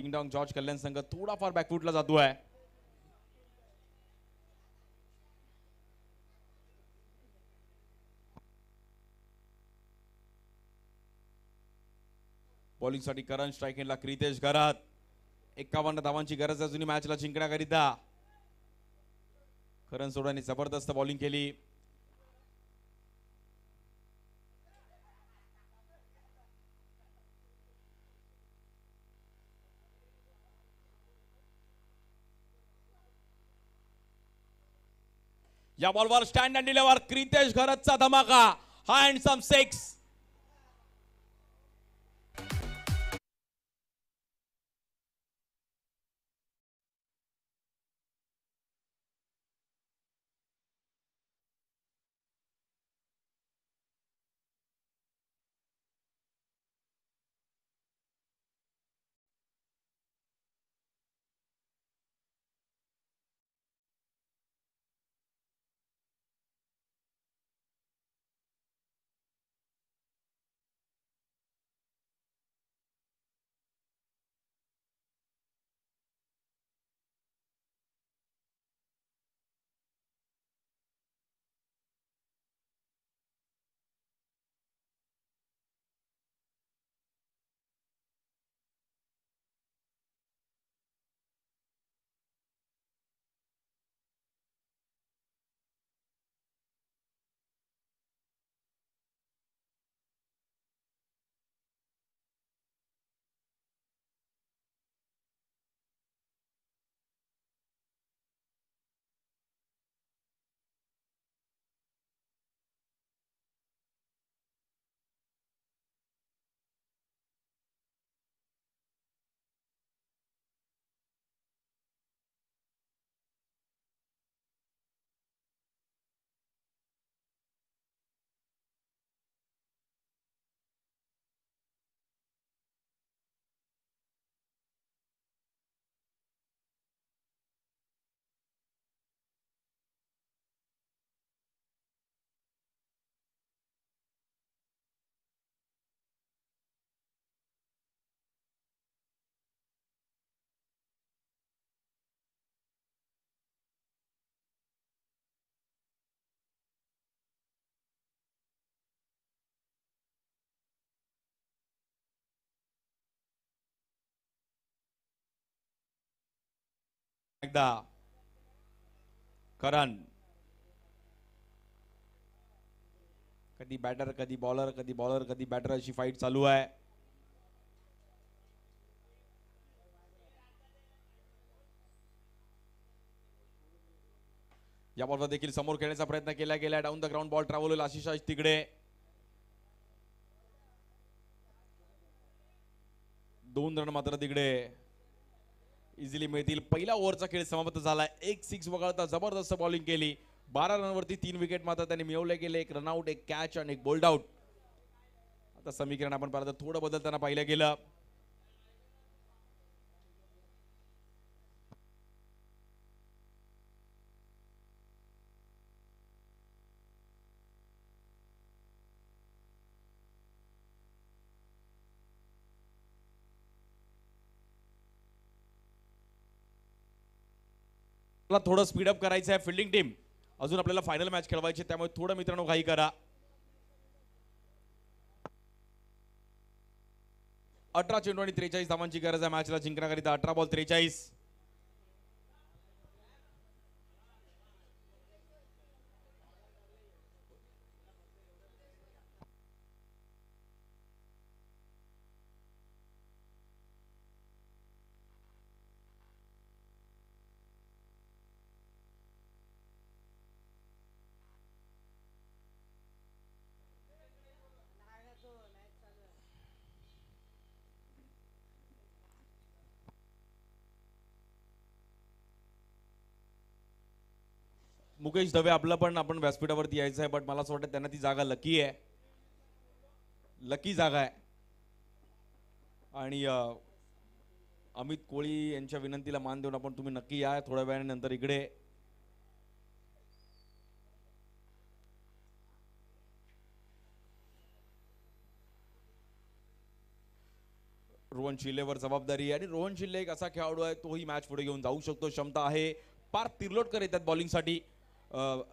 डिंगडॉंग जॉर्ज कल्याण संघ थोडाफार बॅकफुटला जातोय. बॉलिंग साठी करण, स्ट्राईक एंडला क्रितेश घरात. 51 धावांची गरज आहे अजून मॅचला जिंकण्याकरिता. करण सोडाने जबरदस्त बॉलिंग केली. या बॉलवर स्टँड अँड डिलिव्हर क्रितेश घरतचा धमाका. हँडसम 6. एकदा करण. कधी बॅटर कधी बॉलर, कधी बॉलर कधी बॅटर अशी फाईट चालू आहे. या बॉलवर देखील समोर खेळण्याचा प्रयत्न केला गेला. Down the ground ball travel होईल आशिष तिकडे. 2 रन मात्र तिकडे इझिली मिळतील. पहिला ओव्हरचा खेळ समाप्त झाला. 1 6 वगळता जबरदस्त बॉलिंग केली. 12 रनवरती 3 विकेट मात्र त्यांनी मिळवले गेले. 1 रनआउट, 1 कॅच आणि 1 बोल्ड आउट. आता समीकरण आपण पाहिलं थोडं बदलताना पाहिलं गेलं. थोडं स्पीडअप करायचं आहे फिल्डिंग टीम. अजून आपल्याला फायनल मॅच खेळवायची, त्यामुळे थोडं मित्रांनो घाई करा. 18 चेंडू आणि 43 धावांची गरज आहे मॅचला जिंकण्याकरिता. 18 बॉल 43. मुकेश दवे आपलं पण आपण व्यासपीठावरती यायचं आहे, बट मला असं वाटतं त्यांना ती जागा लकी आहे. लकी जागा आहे. आणि अमित कोळी यांच्या विनंतीला मान देऊन आपण तुम्ही नक्की या थोड्या वेळानंतर इकडे. रोहन शिल्लेवर जबाबदारी आणि रोहन शिल्ले एक असा खेळाडू आहे, तोही मॅच पुढे घेऊन जाऊ शकतो, क्षमता आहे. पार्थ तिर्लोटकर येतात बॉलिंगसाठी.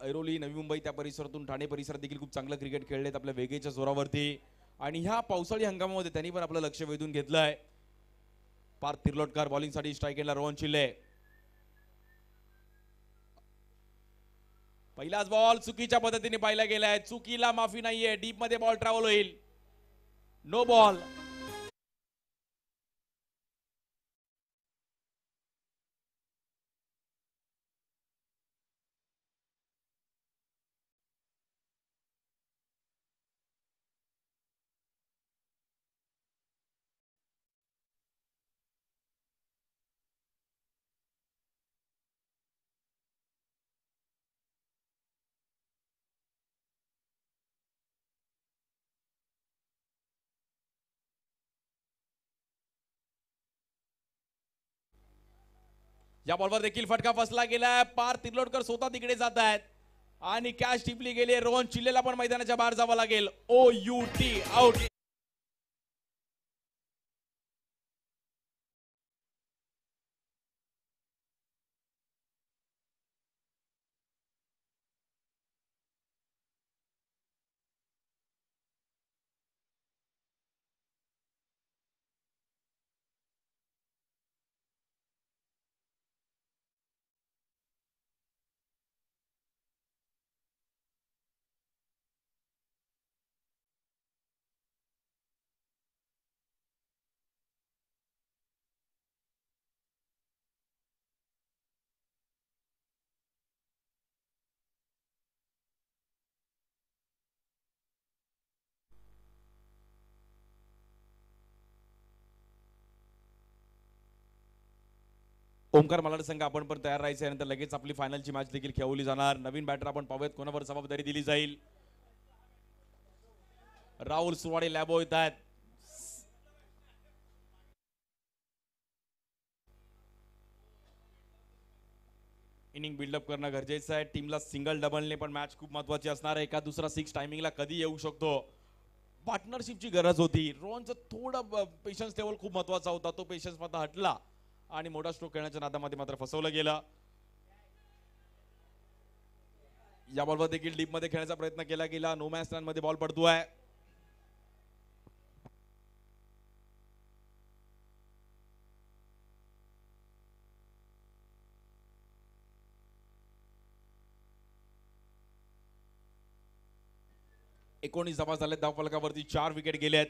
ऐरोली, नवी मुंबई त्या परिसरातून ठाणे परिसरात देखील खूप चांगलं क्रिकेट खेळलेत आपल्या वेगेच्या जोरावरती. आणि ह्या पावसाळी हंगामामध्ये त्यांनी पण आपलं लक्ष वेधून घेतलंय. पार्थ तिर्लोटकर बॉलिंगसाठी, स्ट्राईक एंडला रोहन शिल्ले. पहिलाच बॉल चुकीच्या पद्धतीने पाहिला गेलाय, चुकीला माफी नाहीये. डीप मध्ये बॉल ट्रॅव्हल होईल, नो बॉल. या बॉलवर देखील फटका फसला गेलाय. पार्थ तिर्लोटकर स्वतः तिकडे जात आहेत आणि कॅच टिपली गेली. रोहन चिल्लेला पण मैदानाच्या बाहेर जावं लागेल. OUT out. ओमकार मलाड संघ आपण पण तयार राहायचं आहे. नंतर लगेच आपली फायनलची मॅच देखील खेळवली जाणार. नवीन बॅटर आपण पाहूयात कोणावर जबाबदारी दिली जाईल. राहुल सुवाडे लॅबो येत आहेत. इनिंग बिल्डअप करणं गरजेचं आहे. टीमला सिंगल डबलने पण मॅच खूप महत्वाची असणार आहे. एका दुसरा सिक्स टायमिंगला कधी येऊ शकतो. पार्टनरशिपची गरज होती. रोहनचं थोडं पेशन्स लेवल खूप महत्वाचा होता, तो पेशन्स आता हटला आणि मोठा स्ट्रोक खेळण्याच्या नादामध्ये मात्र फसवलं गेलं. या बॉलवर देखील डीप मध्ये खेळण्याचा प्रयत्न केला गेला. नो मॅच लँड मध्ये बॉल पडतोय. एकोणीस धावा झालेत धावफलकावरती, 4 विकेट गेलेत.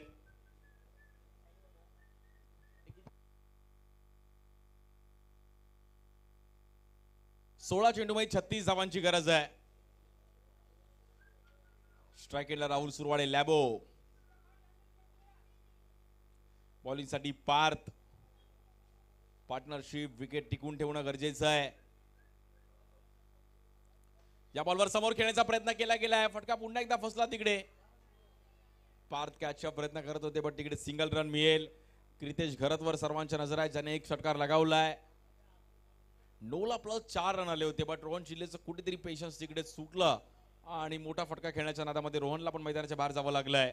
सोळा चेंडूमध्ये 36 धावांची गरज आहे. स्ट्राईक एंडला राहुल सुरवाडे लॅबो. बॉलिंगसाठी पार्थ. पार्टनरशिप विकेट टिकून ठेवणं गरजेचं आहे. या बॉलवर समोर खेळण्याचा प्रयत्न केला गेलाय. फटका पुन्हा एकदा फसला तिकडे. पार्थ कॅचचा प्रयत्न करत होते पण तिकडे सिंगल रन मिळेल. क्रितेश घरतवर सर्वांच्या नजर आहे, ज्याने एक षटकार लगावलाय. 9ला प्लस 4 रन आले होते, बट रोहन चिल्लेचं कुठेतरी पेशन्स तिकडे सुटलं आणि मोठा फटका खेळण्याच्या नादामध्ये रोहनला पण मैदानाच्या बाहेर जावं लागलंय.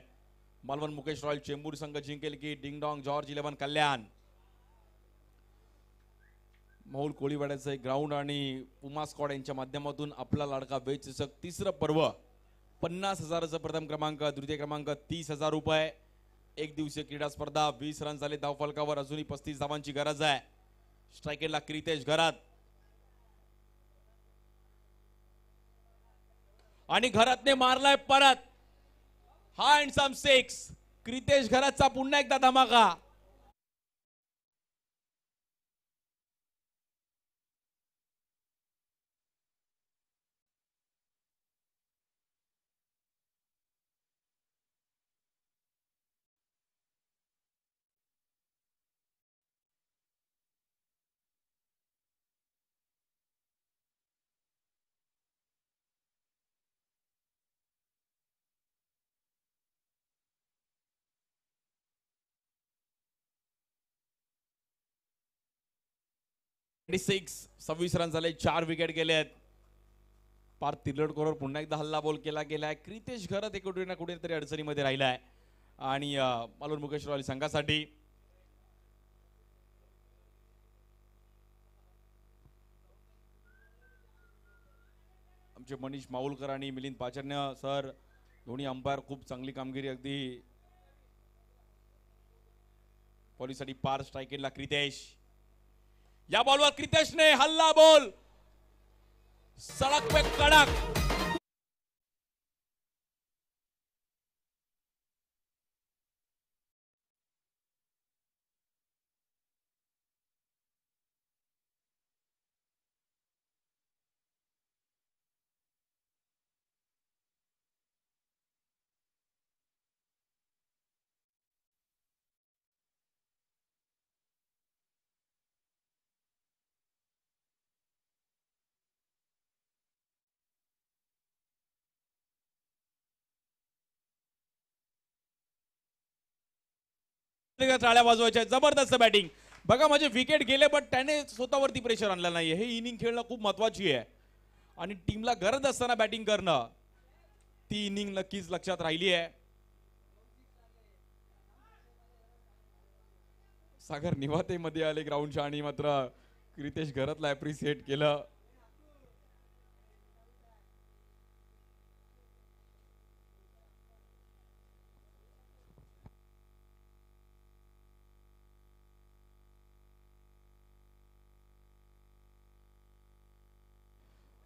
मालवण मुकेश रॉयल चेंबूर संघ जिंकेल की डिंगडॉंग जॉर्ज 11 कल्याण. माहुल कोळीवाड्याचं एक ग्राउंड आणि पुमा स्क्वॉड यांच्या माध्यमातून आपला लाडका वेज चषक तिसरं पर्व. 50,000चं प्रथम क्रमांक, द्वितीय क्रमांक 30,000 रुपये. एक दिवसीय क्रीडा स्पर्धा. 20 रन झाले धावफलकावर, अजूनही 35 धावांची गरज आहे. स्ट्रायकेटला क्रितेश घरात आणि घरातने मारलाय परत. हँडसम 6. क्रितेश घरातचा पुन्हा एकदा धमाका. सिक्स 26 रन झाले, 4 विकेट गेले आहेत. पार्थ तिर्लोटकरवर पुन्हा एकदा हल्ला बॉल केला गेलाय. क्रितेश घरात एक कुठे ना कुठेतरी अडचणीमध्ये राहिलाय आणि मालवण मुकेश रॉयल संघासाठी आमचे मनीष माऊलकर आणि मिलिंद पाचरण्य सर दोन्ही अंपायर खूप चांगली कामगिरी अगदी पॉलीसाठी पार स्ट्राइक केला क्रितेश या बॉलवर क्रितेशने हल्ला बॉल सड़क पे कड़क टाळ्या वाजवायच्या जबरदस्त बॅटिंग बघा म्हणजे विकेट गेले पण त्याने स्वतःवरती प्रेशर आणलं नाहीये हे इनिंग खेळणं खूप महत्वाची आहे आणि टीमला गरज असताना बॅटिंग करणं ती इनिंग नक्कीच लक्षात राहिली आहे सागर निवाते मध्ये आले ग्राउंडच्या आणि मात्र क्रितेश घरातला अप्रिशिएट केलं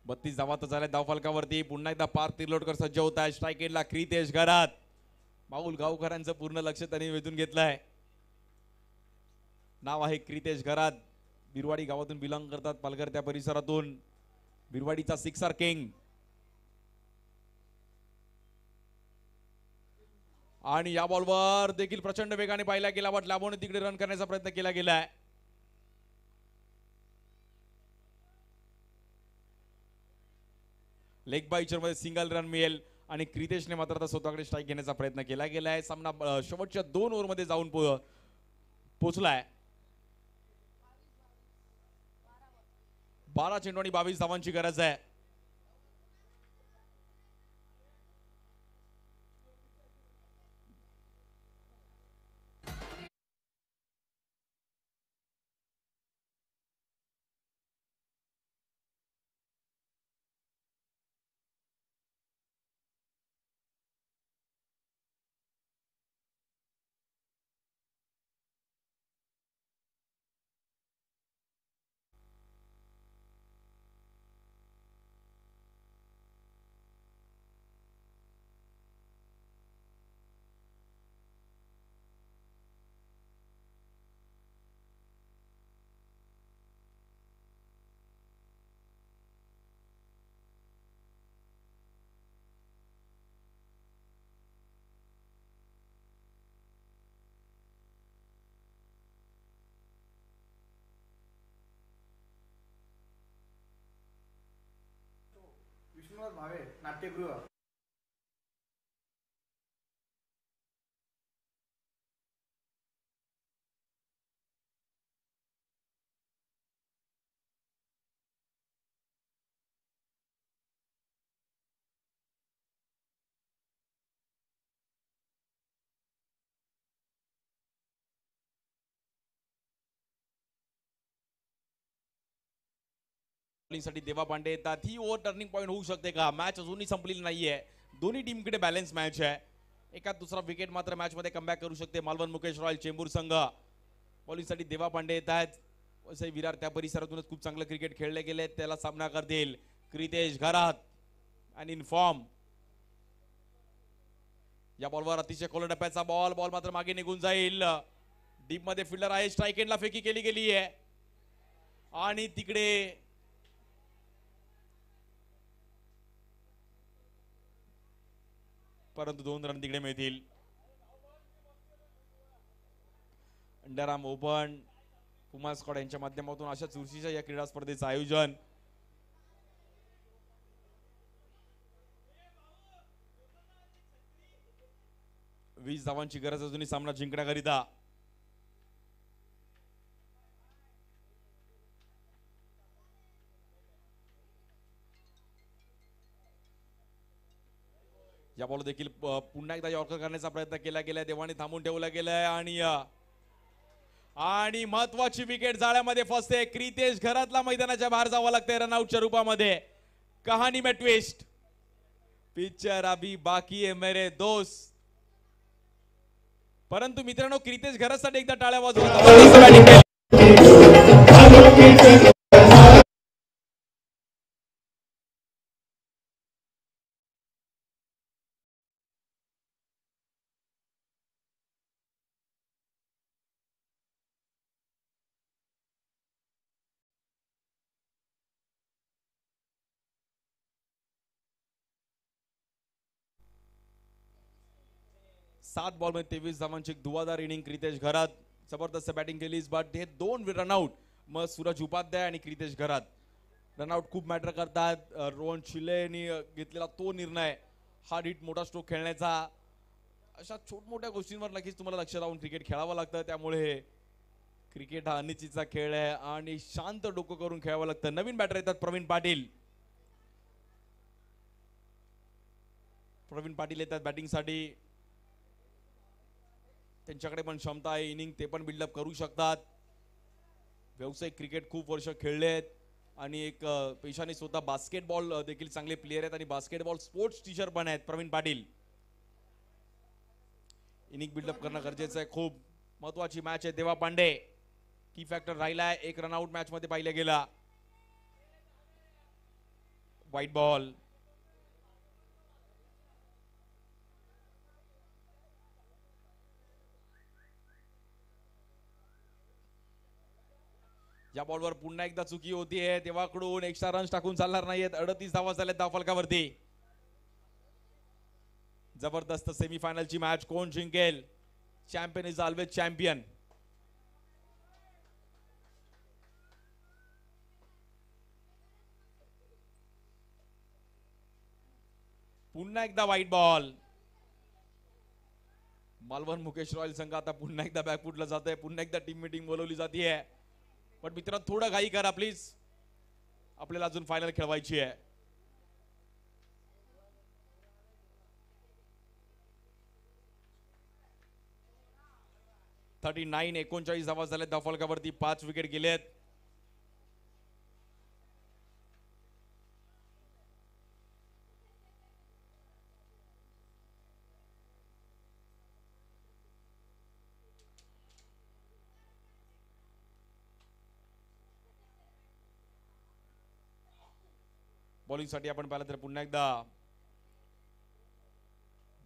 32 धावा तर झाल्या धावफलकावरती पुन्हा एकदा पार्थ तिर्लोटकर सज्ज होत आहे स्ट्राइक एंडला क्रितेश घरात माऊल गावकरांचं पूर्ण लक्ष त्यांनी वेधून घेतलंय नाव आहे क्रितेश घरात बिरवाडी गावातून बिलॉंग करतात पालघर त्या परिसरातून बिरवाडीचा सिक्सर किंग आणि या बॉलवर देखील प्रचंड वेगाने पाहिला गेला बट लांबून तिकडे रन करण्याचा प्रयत्न केला गेलाय लेग बायचर मध्ये सिंगल रन मिळेल आणि क्रितेशने मात्र आता स्वतःकडे स्ट्राइक घेण्याचा प्रयत्न केला गेलाय सामना शेवटच्या 2 ओव्हर मध्ये जाऊन पोहोचलाय 12 चेंडू आणि 22 धावांची गरज आहे विष्णुनाथ भावे नाट्यगृह साठी देवा पांडे येतात ही ओव्हर टर्निंग पॉइंट होऊ शकते का मॅच अजूनही संपलेली नाहीये दोन्ही टीमकडे बॅलन्स मॅच आहे एका दुसरा विकेट मात्र मॅच मध्ये कमबॅक करू शकते मालवण मुकेश रॉयल चेंबूर संघ बॉलिंगसाठी देवा पांडे येत आहेत वसई विरार त्या परिसरातूनच खूप चांगलं क्रिकेट खेळले गेले त्याला सामना करतील क्रितेश घरात आणि इन फॉर्म या बॉलवर अतिशय खोल टप्प्याचा बॉल मात्र मागे निघून जाईल डीप मध्ये फिल्डर आहे स्ट्राइक एंडला फेकी केली गेली आहे आणि तिकडे परंतु 2 रन तिकडे मिळतील अंडरआर्म ओपन पुमा स्क्वॉड यांच्या माध्यमातून अशा चुरशीच्या या क्रीडा स्पर्धेचं आयोजन वीस धावांची गरज अजूनही सामना जिंकण्याकरिता या बॉल देखील पुन्हा एकदा यॉर्कर करण्याचा प्रयत्न केला गेलाय देवाने थांबून ठेवला गेलाय आणि महत्वाची विकेट जाळ्यामध्ये फसते क्रितेश घरातला मैदानाच्या बाहेर जावं लागतंय रनआउटच्या रूपामध्ये कहानी में ट्विस्ट, पिक्चर अभी बाकी है मेरे दोस्त. परंतु मित्रांनो, क्रितेश घरसाठी एकदा टाळ्या वाजवा. सात बॉल मध्ये 23 धावांची एक धुवाधार इनिंग क्रितेश घरात. जबरदस्त बॅटिंग केलीस, बट हे 2 रनआउट. मग सूरज उपाध्याय आणि क्रितेश घरात रनआउट खूप मॅटर करतात. रोहन शिलेनी घेतलेला तो निर्णय, हार्ड हिट मोठा स्ट्रोक खेळण्याचा, अशा छोट-मोठ्या गोष्टींवर नक्कीच तुम्हाला लक्ष लावून क्रिकेट खेळावं लागतं. त्यामुळे क्रिकेट हा अनिश्चितचा खेळ आहे आणि शांत डोकं करून खेळावं लागतं. नवीन बॅटर येतात प्रवीण पाटील. प्रवीण पाटील येतात बॅटिंगसाठी. त्यांच्याकडे पण क्षमता आहे, इनिंग ते पण बिल्डअप करू शकतात. व्यावसायिक क्रिकेट खूप वर्ष खेळलेत आणि एक पेशाने स्वतः बास्केटबॉल देखील चांगले प्लेयर आहेत आणि बास्केटबॉल स्पोर्ट्स टीचर पण आहेत प्रवीण पाटील. इनिंग बिल्डअप करणं गरजेचं आहे. खूप महत्वाची मॅच आहे. देवा पांडे की फॅक्टर राहिलाय. 1 रनआउट मॅच मध्ये पाहिला गेला. White ball. या बॉलवर पुन्हा एकदा चुकी होतीये देवाकडून. एक्स्ट्रा रन्स टाकून चालणार नाहीयेत. 38 धावा झाल्यात धावफलकावरती. जबरदस्त सेमीफायनलची मॅच. कोण जिंकेल? Champion is always champion. पुन्हा एकदा white ball. Malvan Mukesh royal संघ आता पुन्हा एकदा बॅकफुटला जात आहे. पुन्हा एकदा टीम मीटिंग बोलवली जाते. पण मित्रांनो, थोडं घाई करा प्लीज, आपल्याला अजून फायनल खेळवायची आहे. थर्टी 39 धावा झाल्यात धावफलकावरती. 5 विकेट गेलेत. बॉलिंग साठी आपण पाहिलं तर पुन्हा एकदा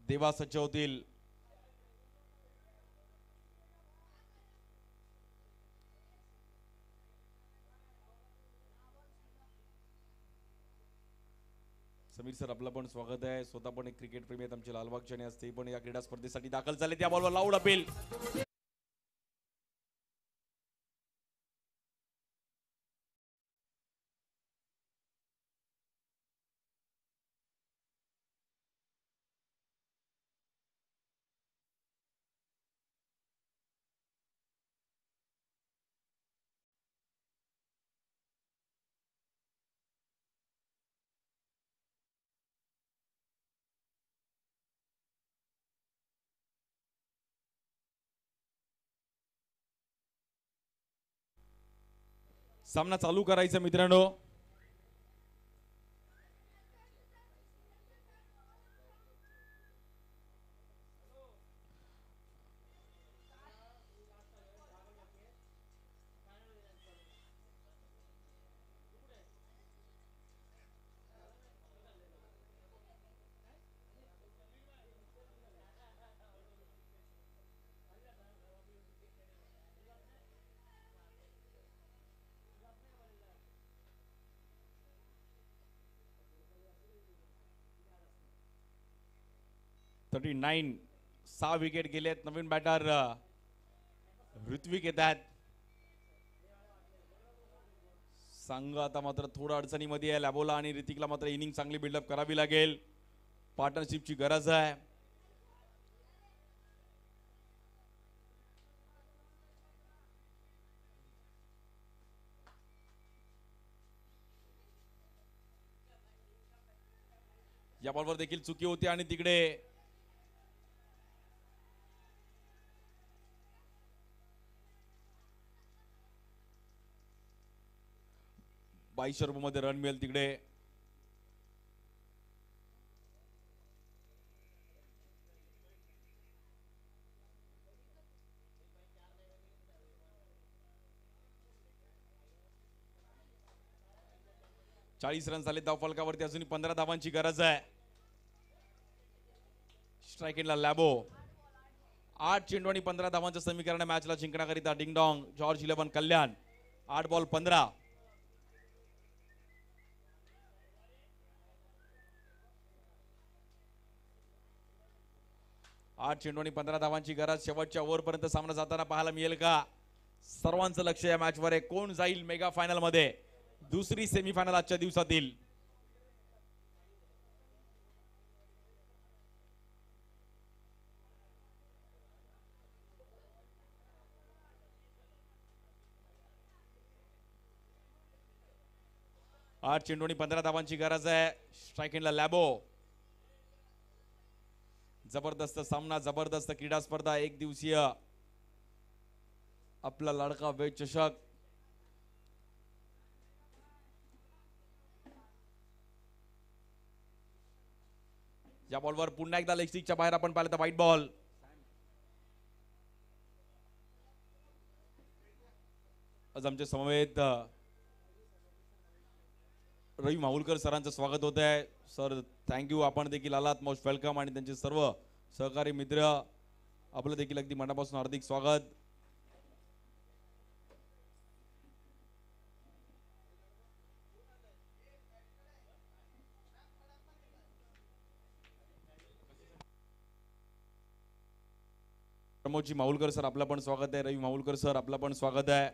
देवा सज्ज होतील. समीर सर, आपलं पण स्वागत आहे. स्वतः पण एक क्रिकेट प्रेमी आहेत आमचे लालबागचे आणि असते पण या क्रीडा स्पर्धेसाठी दाखल झाले. त्या बॉलवर लाऊड अपील. सामना चालू करायचा मित्रांनो. थर्टी 6 विकेट गेलेत. नवीन बॅटर ऋत्विक येतात. संघ आता मात्र थोडं अडचणीमध्ये आहे. लॅबोला आणि ऋतिकला मात्र इनिंग चांगली बिल्डअप करावी लागेल. पार्टनरशिपची गरज आहे. या बॉलवर देखील चुकी होती आणि तिकडे मध्ये रन मिळेल. तिकडे 40 रन झाले धाव फलकावरती, अजूनही 15 धावांची गरज आहे. स्ट्राइक एंडला लॅबो. 8 चेंडू आणि 15 धावांचं समीकरण मॅचला जिंकण्याकरिता डिंगडॉंग जॉर्ज 11 कल्याण. 8 बॉल 15. 8 चेंडू आणि 15 धावांची गरज. शेवटच्या ओव्हरपर्यंत सामना जाताना पाहायला मिळेल का? सर्वांचं लक्ष या मॅचवर आहे. कोण जाईल मेगा फायनल मध्ये? दुसरी सेमीफायनल आजच्या दिवसातील. आठ चेंडू आणि 15 धावांची गरज आहे. स्ट्राइक एंडला लॅबो. जबरदस्त सामना, जबरदस्त क्रीडा स्पर्धा. एक दिवसीय आपला लाडका वेद चषक. या बॉलवर पुन्हा एकदा लेग स्टिकच्या बाहेर आपण पाहिलं तर व्हाईट बॉल. आज आमचे समवेत रवी माहुलकर सरांचं स्वागत होत आहे. सर थँक्यू, आपण देखील आलात, मोस्ट वेलकम. आणि त्यांचे सर्व सहकारी मित्र आपलं देखील अगदी मनापासून हार्दिक स्वागत. प्रमोदजी माहुलकर सर आपलं पण स्वागत आहे. रवी माहुलकर सर आपलं पण स्वागत आहे.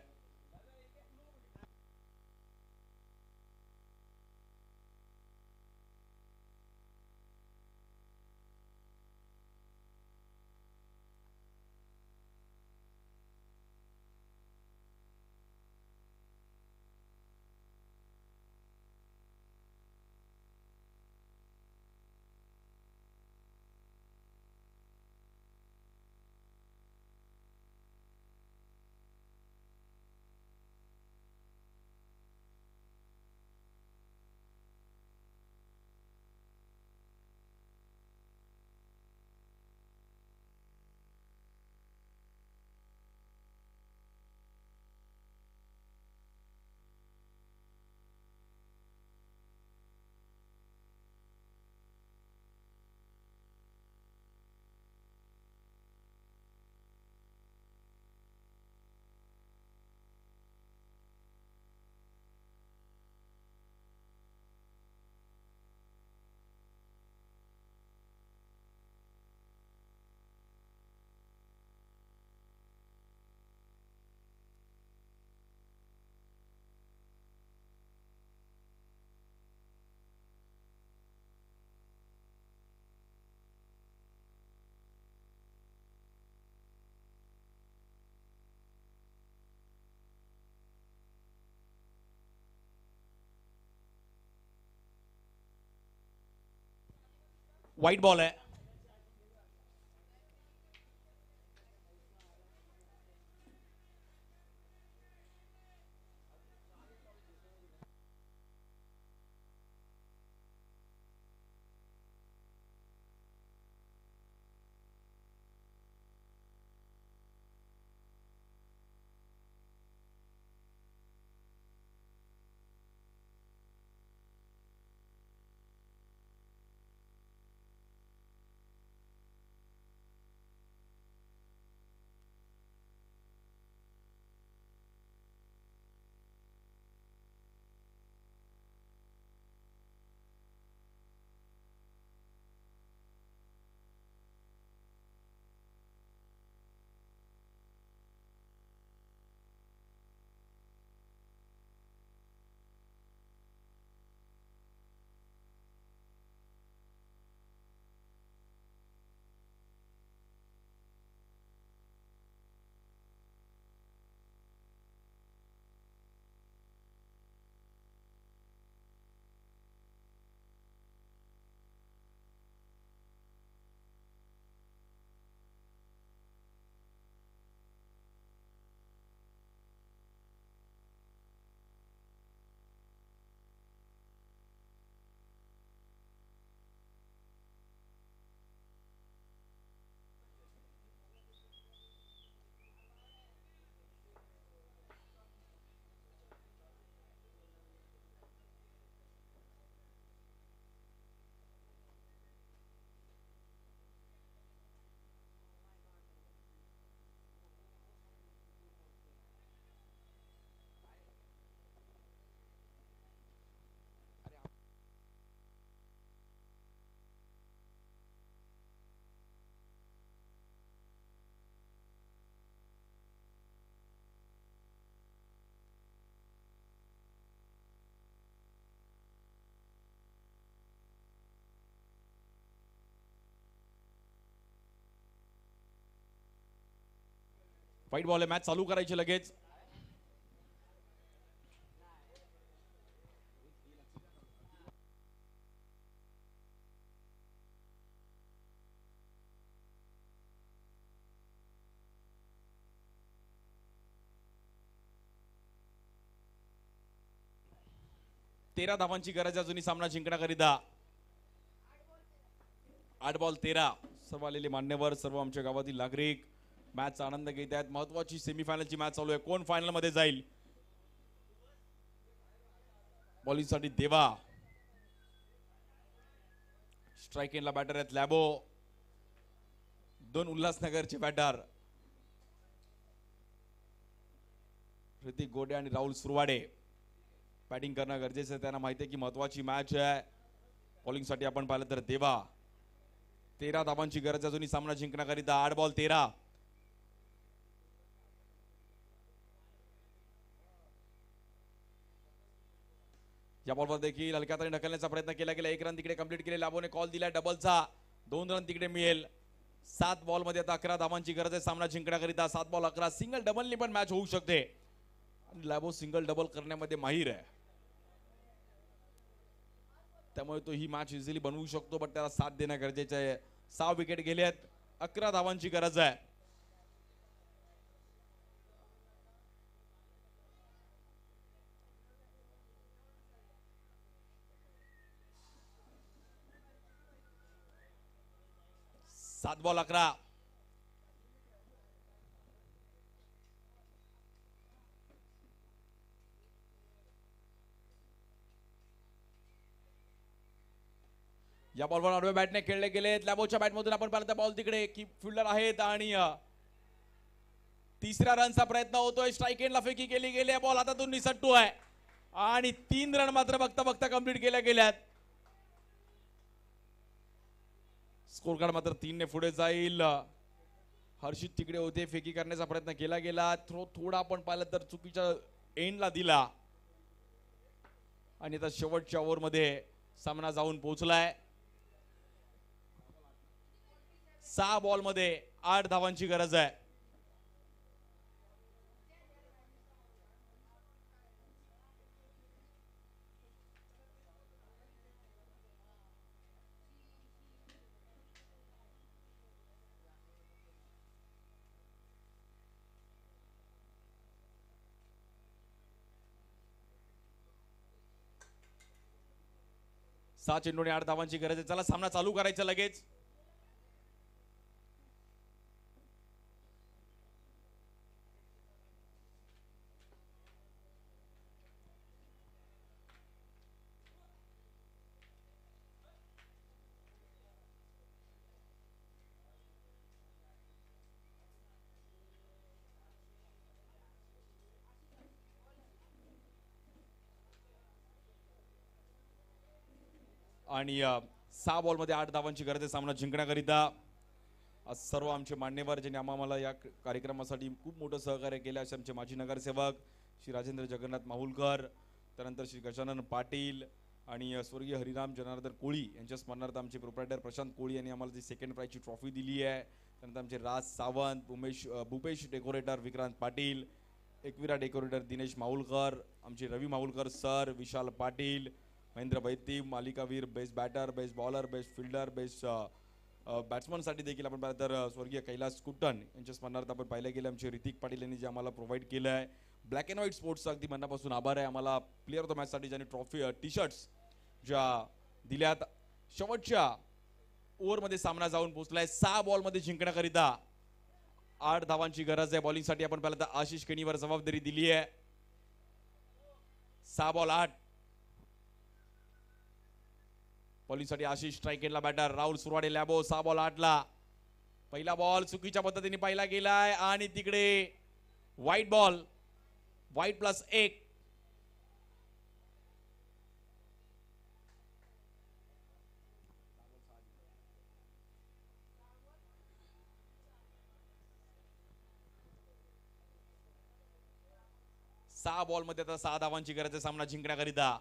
व्हाईट बॉल आहे. व्हाईट बॉल आहे, मॅच चालू करायची लगेच. तेरा धावांची गरज आहे अजूनही सामना जिंकण्याकरिता. 8 बॉल 13. सर्व आलेले मान्यवर, सर्व आमच्या गावातील नागरिक मॅचचा आनंद घेत आहेत. महत्वाची सेमीफायनलची मॅच चालू आहे. कोण फायनल मध्ये जाईल? बॉलिंग साठी देवा. स्ट्राइक एंडला बॅटर आहेत लॅबो. 2 उल्हासनगरचे बॅटर ऋतिक गोडे आणि राहुल सुरवाडे. बॅटिंग करणं गरजेचं आहे, त्यांना माहिती आहे की महत्वाची मॅच आहे. बॉलिंग साठी आपण पाहिलं तर देवा. 13 धावांची गरज अजूनही सामना जिंकण्याकरिता. 8 बॉल 13. या बॉलवर देखील हलक्या हाताने ढकलण्याचा प्रयत्न केला गेला. 1 रन तिकडे कंप्लीट केले. लाबोने कॉल दिलाय डबलचा. 2 रन तिकडे मिळेल. 7 बॉल मध्ये आता 11 धावांची गरज आहे सामना जिंकण्याकरिता. 7 बॉल 11. सिंगल डबलनी पण मॅच होऊ शकते. लॅबो सिंगल डबल करण्यामध्ये माहीर आहे, त्यामुळे तो ही मॅच इझिली बनवू शकतो, पण त्याला साथ देणं गरजेचं आहे. 6 विकेट गेले आहेत. 11 धावांची गरज आहे. सात बॉल 11. या बॉलवर आडव्या बॅटने खेळले गेलेत. लॅबोच्या बॅटमधून आपण पाहिलं तर बॉल तिकडे की फिल्डर आहेत आणि तिसऱ्या रनचा प्रयत्न होतोय. स्ट्राइक एंडला फेकी केली गेली. बॉल हातातून निसटतो आहे आणि 3 रन मात्र बघता बघता कंप्लीट केल्या गेल्यात. स्कोर कार्ड मात्र 3 ने पुढे जाईल. हर्षित तिकडे होते. फेकी करण्याचा प्रयत्न केला गेला. थोडा आपण पाहिलं तर चुकीच्या एंडला दिला आणि आता शेवटच्या ओव्हर मध्ये सामना जाऊन पोहोचलाय. 6 बॉल मध्ये 8 धावांची गरज आहे. सहा चेंडूने 8 धावांची गरज आहे. चला सामना चालू करायचा लगेच. आणि 6 बॉल मध्ये 8 धावांची गरज आहे सामना जिंकण्याकरिता. आज सर्व आमचे मान्यवर ज्यांनी आम्हाला या कार्यक्रमासाठी खूप मोठं सहकार्य केले असे आमचे माजी नगरसेवक श्री राजेंद्र जगन्नाथ माहुलकर, त्यानंतर श्री गजानन पाटील आणि स्वर्गीय हरिराम जनार्दन कोळी यांच्या स्मरणार्थ आमचे प्रोप्रायटर प्रशांत कोळी यांनी आम्हाला जी सेकंड प्राइजची ट्रॉफी दिली आहे. त्यानंतर आमचे राज सावंत, भूपेश डेकोरेटर विक्रांत पाटील, एकविरा डेकोरेटर दिनेश माहुलकर, आमचे रवी माहुलकर सर, विशाल पाटील, महेंद्र बैती, मालिकावीर, best batter, best bowler, best fielder, best batsman साठी देखील आपण पाहिलं तर स्वर्गीय कैलास कुट्टन यांच्या स्मरणार्थ आपण पाहिलं गेले आमचे ऋतिक पाटील यांनी जे आम्हाला प्रोव्हाइड केलं आहे. ब्लॅक अँड व्हाईट स्पोर्ट्सचा अगदी मनापासून आभार आहे. आम्हाला प्लेअर ऑफ द मॅच साठी ज्यांनी ट्रॉफी टी शर्ट्स ज्या दिल्यात. शेवटच्या ओव्हरमध्ये सामना जाऊन पोहोचलाय. 6 बॉल मध्ये जिंकण्याकरिता 8 धावांची गरज आहे. बॉलिंग साठी आपण पाहिलं तर आशिष केणीवर जबाबदारी दिली आहे. 6 बॉल 8. बॉलिंग साठी आशिष. स्ट्राइक एंडला बॅटर राहुल सुरवाडे लॅबो. 6 बॉल 8 ला पहिला बॉल चुकीच्या पद्धतीने पाहिला गेलाय आणि तिकडे व्हाईट बॉल. White plus 1. सहा बॉल मध्ये आता 6 धावांची गरज आहे सामना जिंकण्याकरिता.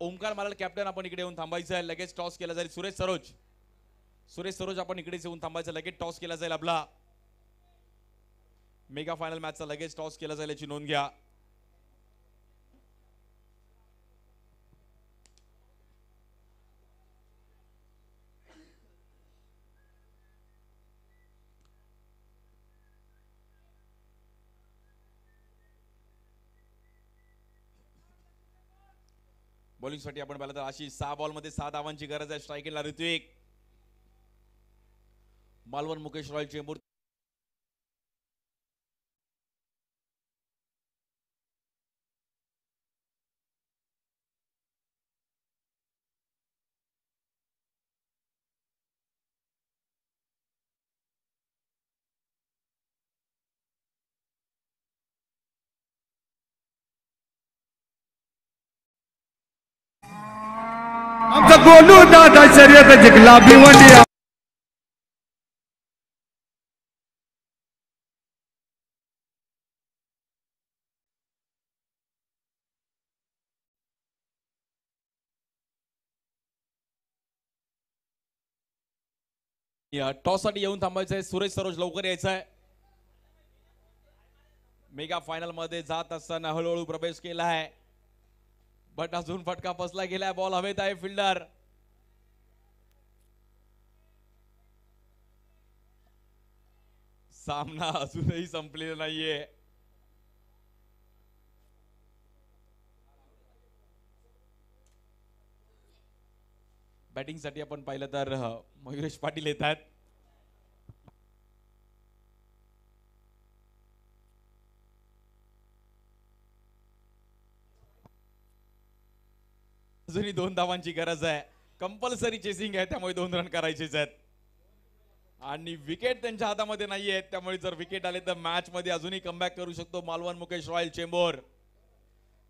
ओमकार मालाड कॅप्टन आपण इकडे येऊन थांबायचं आहे. लगेच टॉस केला जाईल. सुरेश सरोज आपण इकडेच येऊन थांबायचं. लगेच टॉस केला जाईल आपला. मेगा फायनल मॅचचा लगेच टॉस केला जाईल याची नोंद घ्या. बॉलिंगसाठी आपण पाहिलं तर अशी 6 बॉलमध्ये 6 धावांची गरज आहे. स्ट्रायकिंगला ऋत्विक, मालवण मुकेश रॉयल चेंबूर. आमचा गोलू दादा शर्यत जिंकला भिवंडी. टॉस साठी येऊन थांबायचं आहे. सुरेश सरोज लवकर यायचं आहे. मेगा फायनल मध्ये जात असताना हळूहळू प्रवेश केला आहे, बट अजून फटका फसला गेलाय. बॉल हवेत आहे. फिल्डर सामना अजूनही संपलेला नाहीये. बॅटिंग साठी आपण पाहिलं तर मयुरेश पाटील येत आहेत. अजूनही 2 धावांची गरज आहे. कंपल्सरी चेसिंग आहे, त्यामुळे 2 रन करायचेच आहेत. आणि विकेट त्यांच्या हातामध्ये नाही आहेत, त्यामुळे जर विकेट आले तर मॅच मध्ये अजूनही कमबॅक करू शकतो मालवण मुकेश रॉयल चेंबूर.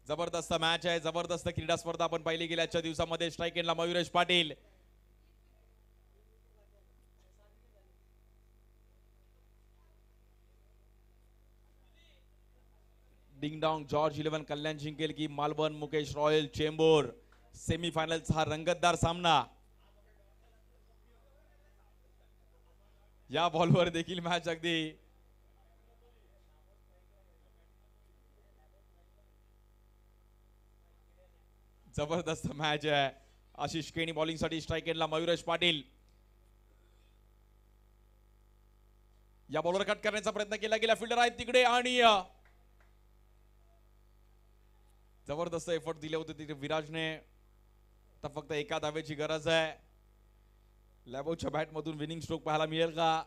जबरदस्त मॅच आहे. जबरदस्त क्रीडा स्पर्धा आपण पाहिली गेल्याच्या दिवसामध्ये. स्ट्राईक एंडला Mayuresh Patil, ding dong George 11 कल्याण जिंकेल की मालवण मुकेश रॉयल चेंबूर. सेमीफायनलचा हा रंगतदार सामना. या बॉलवर देखील मॅच अगदी जबरदस्त मॅच आहे. आशिष केणी बॉलिंग साठी. स्ट्राईक एंडला मयुरेश पाटील. या बॉलवर कट करण्याचा प्रयत्न केला गेला. फिल्डर आहेत तिकडे आणि जबरदस्त एफर्ट दिले होते तिथे विराजने. तर फक्त एका धावेची गरज आहे. लॅबोच्या बॅट मधून विनिंग स्ट्रोक पाहायला मिळेल का?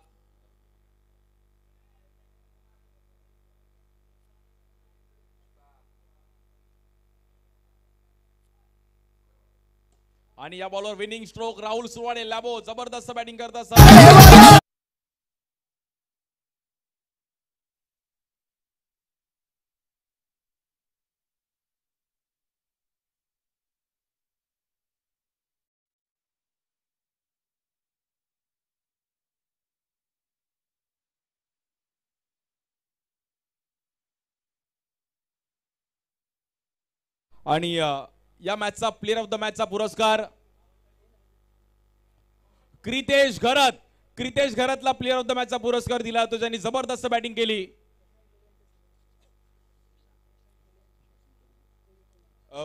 आणि या बॉलवर विनिंग स्ट्रोक राहुल सुवाडे. लॅबो जबरदस्त बॅटिंग करत असतात. आणि या मॅचचा प्लेअर ऑफ द मॅचचा पुरस्कार क्रितेश घरत. क्रितेश घरतला प्लेअर ऑफ द मॅचचा पुरस्कार दिला होता, ज्यांनी जबरदस्त बॅटिंग केली.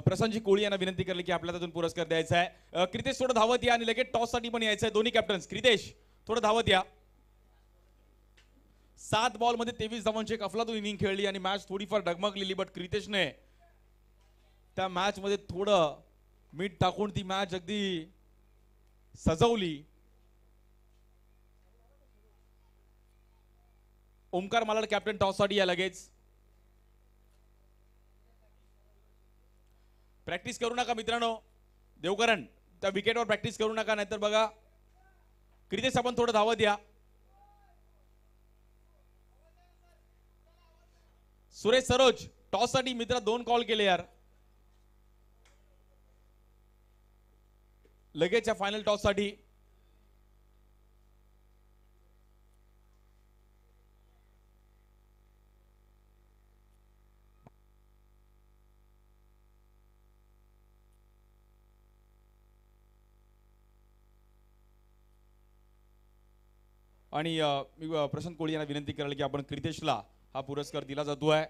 प्रशांतजी कोळी यांना विनंती करली की आपल्याला त्यातून पुरस्कार द्यायचा आहे. क्रितेश थोडं धावत या आणि लगेच टॉस साठी पण यायचं आहे. दोन्ही कॅप्टन्स. क्रितेश थोडं धावत या. 7 बॉल मध्ये 23 धावांची एक अफलातून इनिंग खेळली आणि मॅच थोडीफार डगमगलेली, बट क्रितेशने त्या मॅच मध्ये थोडं मीठ टाकून ती मॅच अगदी सजवली. ओमकार मालाड कॅप्टन टॉस साठी या लगेच. प्रॅक्टिस करू नका मित्रांनो. देवकरण त्या विकेटवर प्रॅक्टिस करू नका, नाहीतर बघा. क्रितेश आपण थोडं धावत या. सुरेश सरोज टॉस साठी मित्र 2 कॉल केले यार. लगेच या फायनल टॉस साठी. आणि मी प्रशांत कोळी यांना विनंती कराल की आपण क्रितेशला हा पुरस्कार दिला जातोय.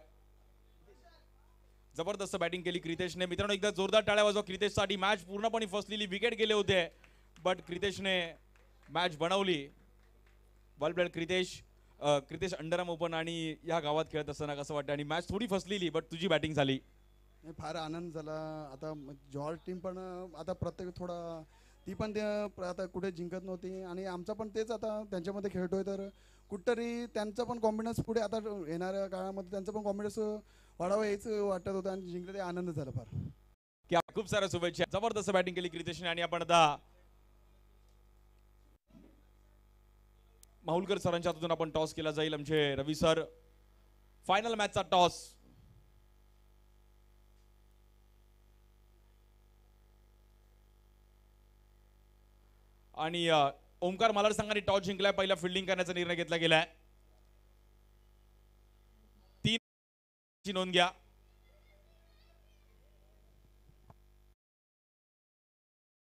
जबरदस्त बॅटिंग केली क्रितेशने. मित्रांनो एकदा जोरदार टाळ्या वाजवा क्रितेशसाठी. मॅच पूर्णपणे फसलेली, विकेट गेले होते, बट क्रितेशने मॅच बनवली. वेल played Kritesh. Kritesh underarm open आणि या गावात खेळत असताना कसं वाटतं? आणि मॅच थोडी फसलेली, बट तुझी बॅटिंग झाली. फार आनंद झाला. आता जॉर्ज टीम पण आता प्रत्येक थोडा ती पण आता कुठे जिंकत नव्हती आणि आमचा पण तेच आता त्यांच्यामध्ये खेळतोय, तर कुठतरी त्यांचं पण कॉन्फिडन्स पुढे आता येणाऱ्या काळामध्ये त्यांचं पण कॉन्फिडन्स वाढावं हेच वाटत होतं आणि जिंकलं ते आनंद झाला फार. क्या खूप साऱ्या शुभेच्छा. जबरदस्त बॅटिंग केली क्रितेशने. आणि आपण आता माहुलकर सरांच्या हातून आपण टॉस केला जाईल. आमचे रवी सर फायनल मॅचचा टॉस. आणि ओमकार मालाड संघाने टॉस जिंकलाय. पहिला फिल्डिंग करण्याचा निर्णय घेतला गेलाय. 3 ची नोंद घ्या.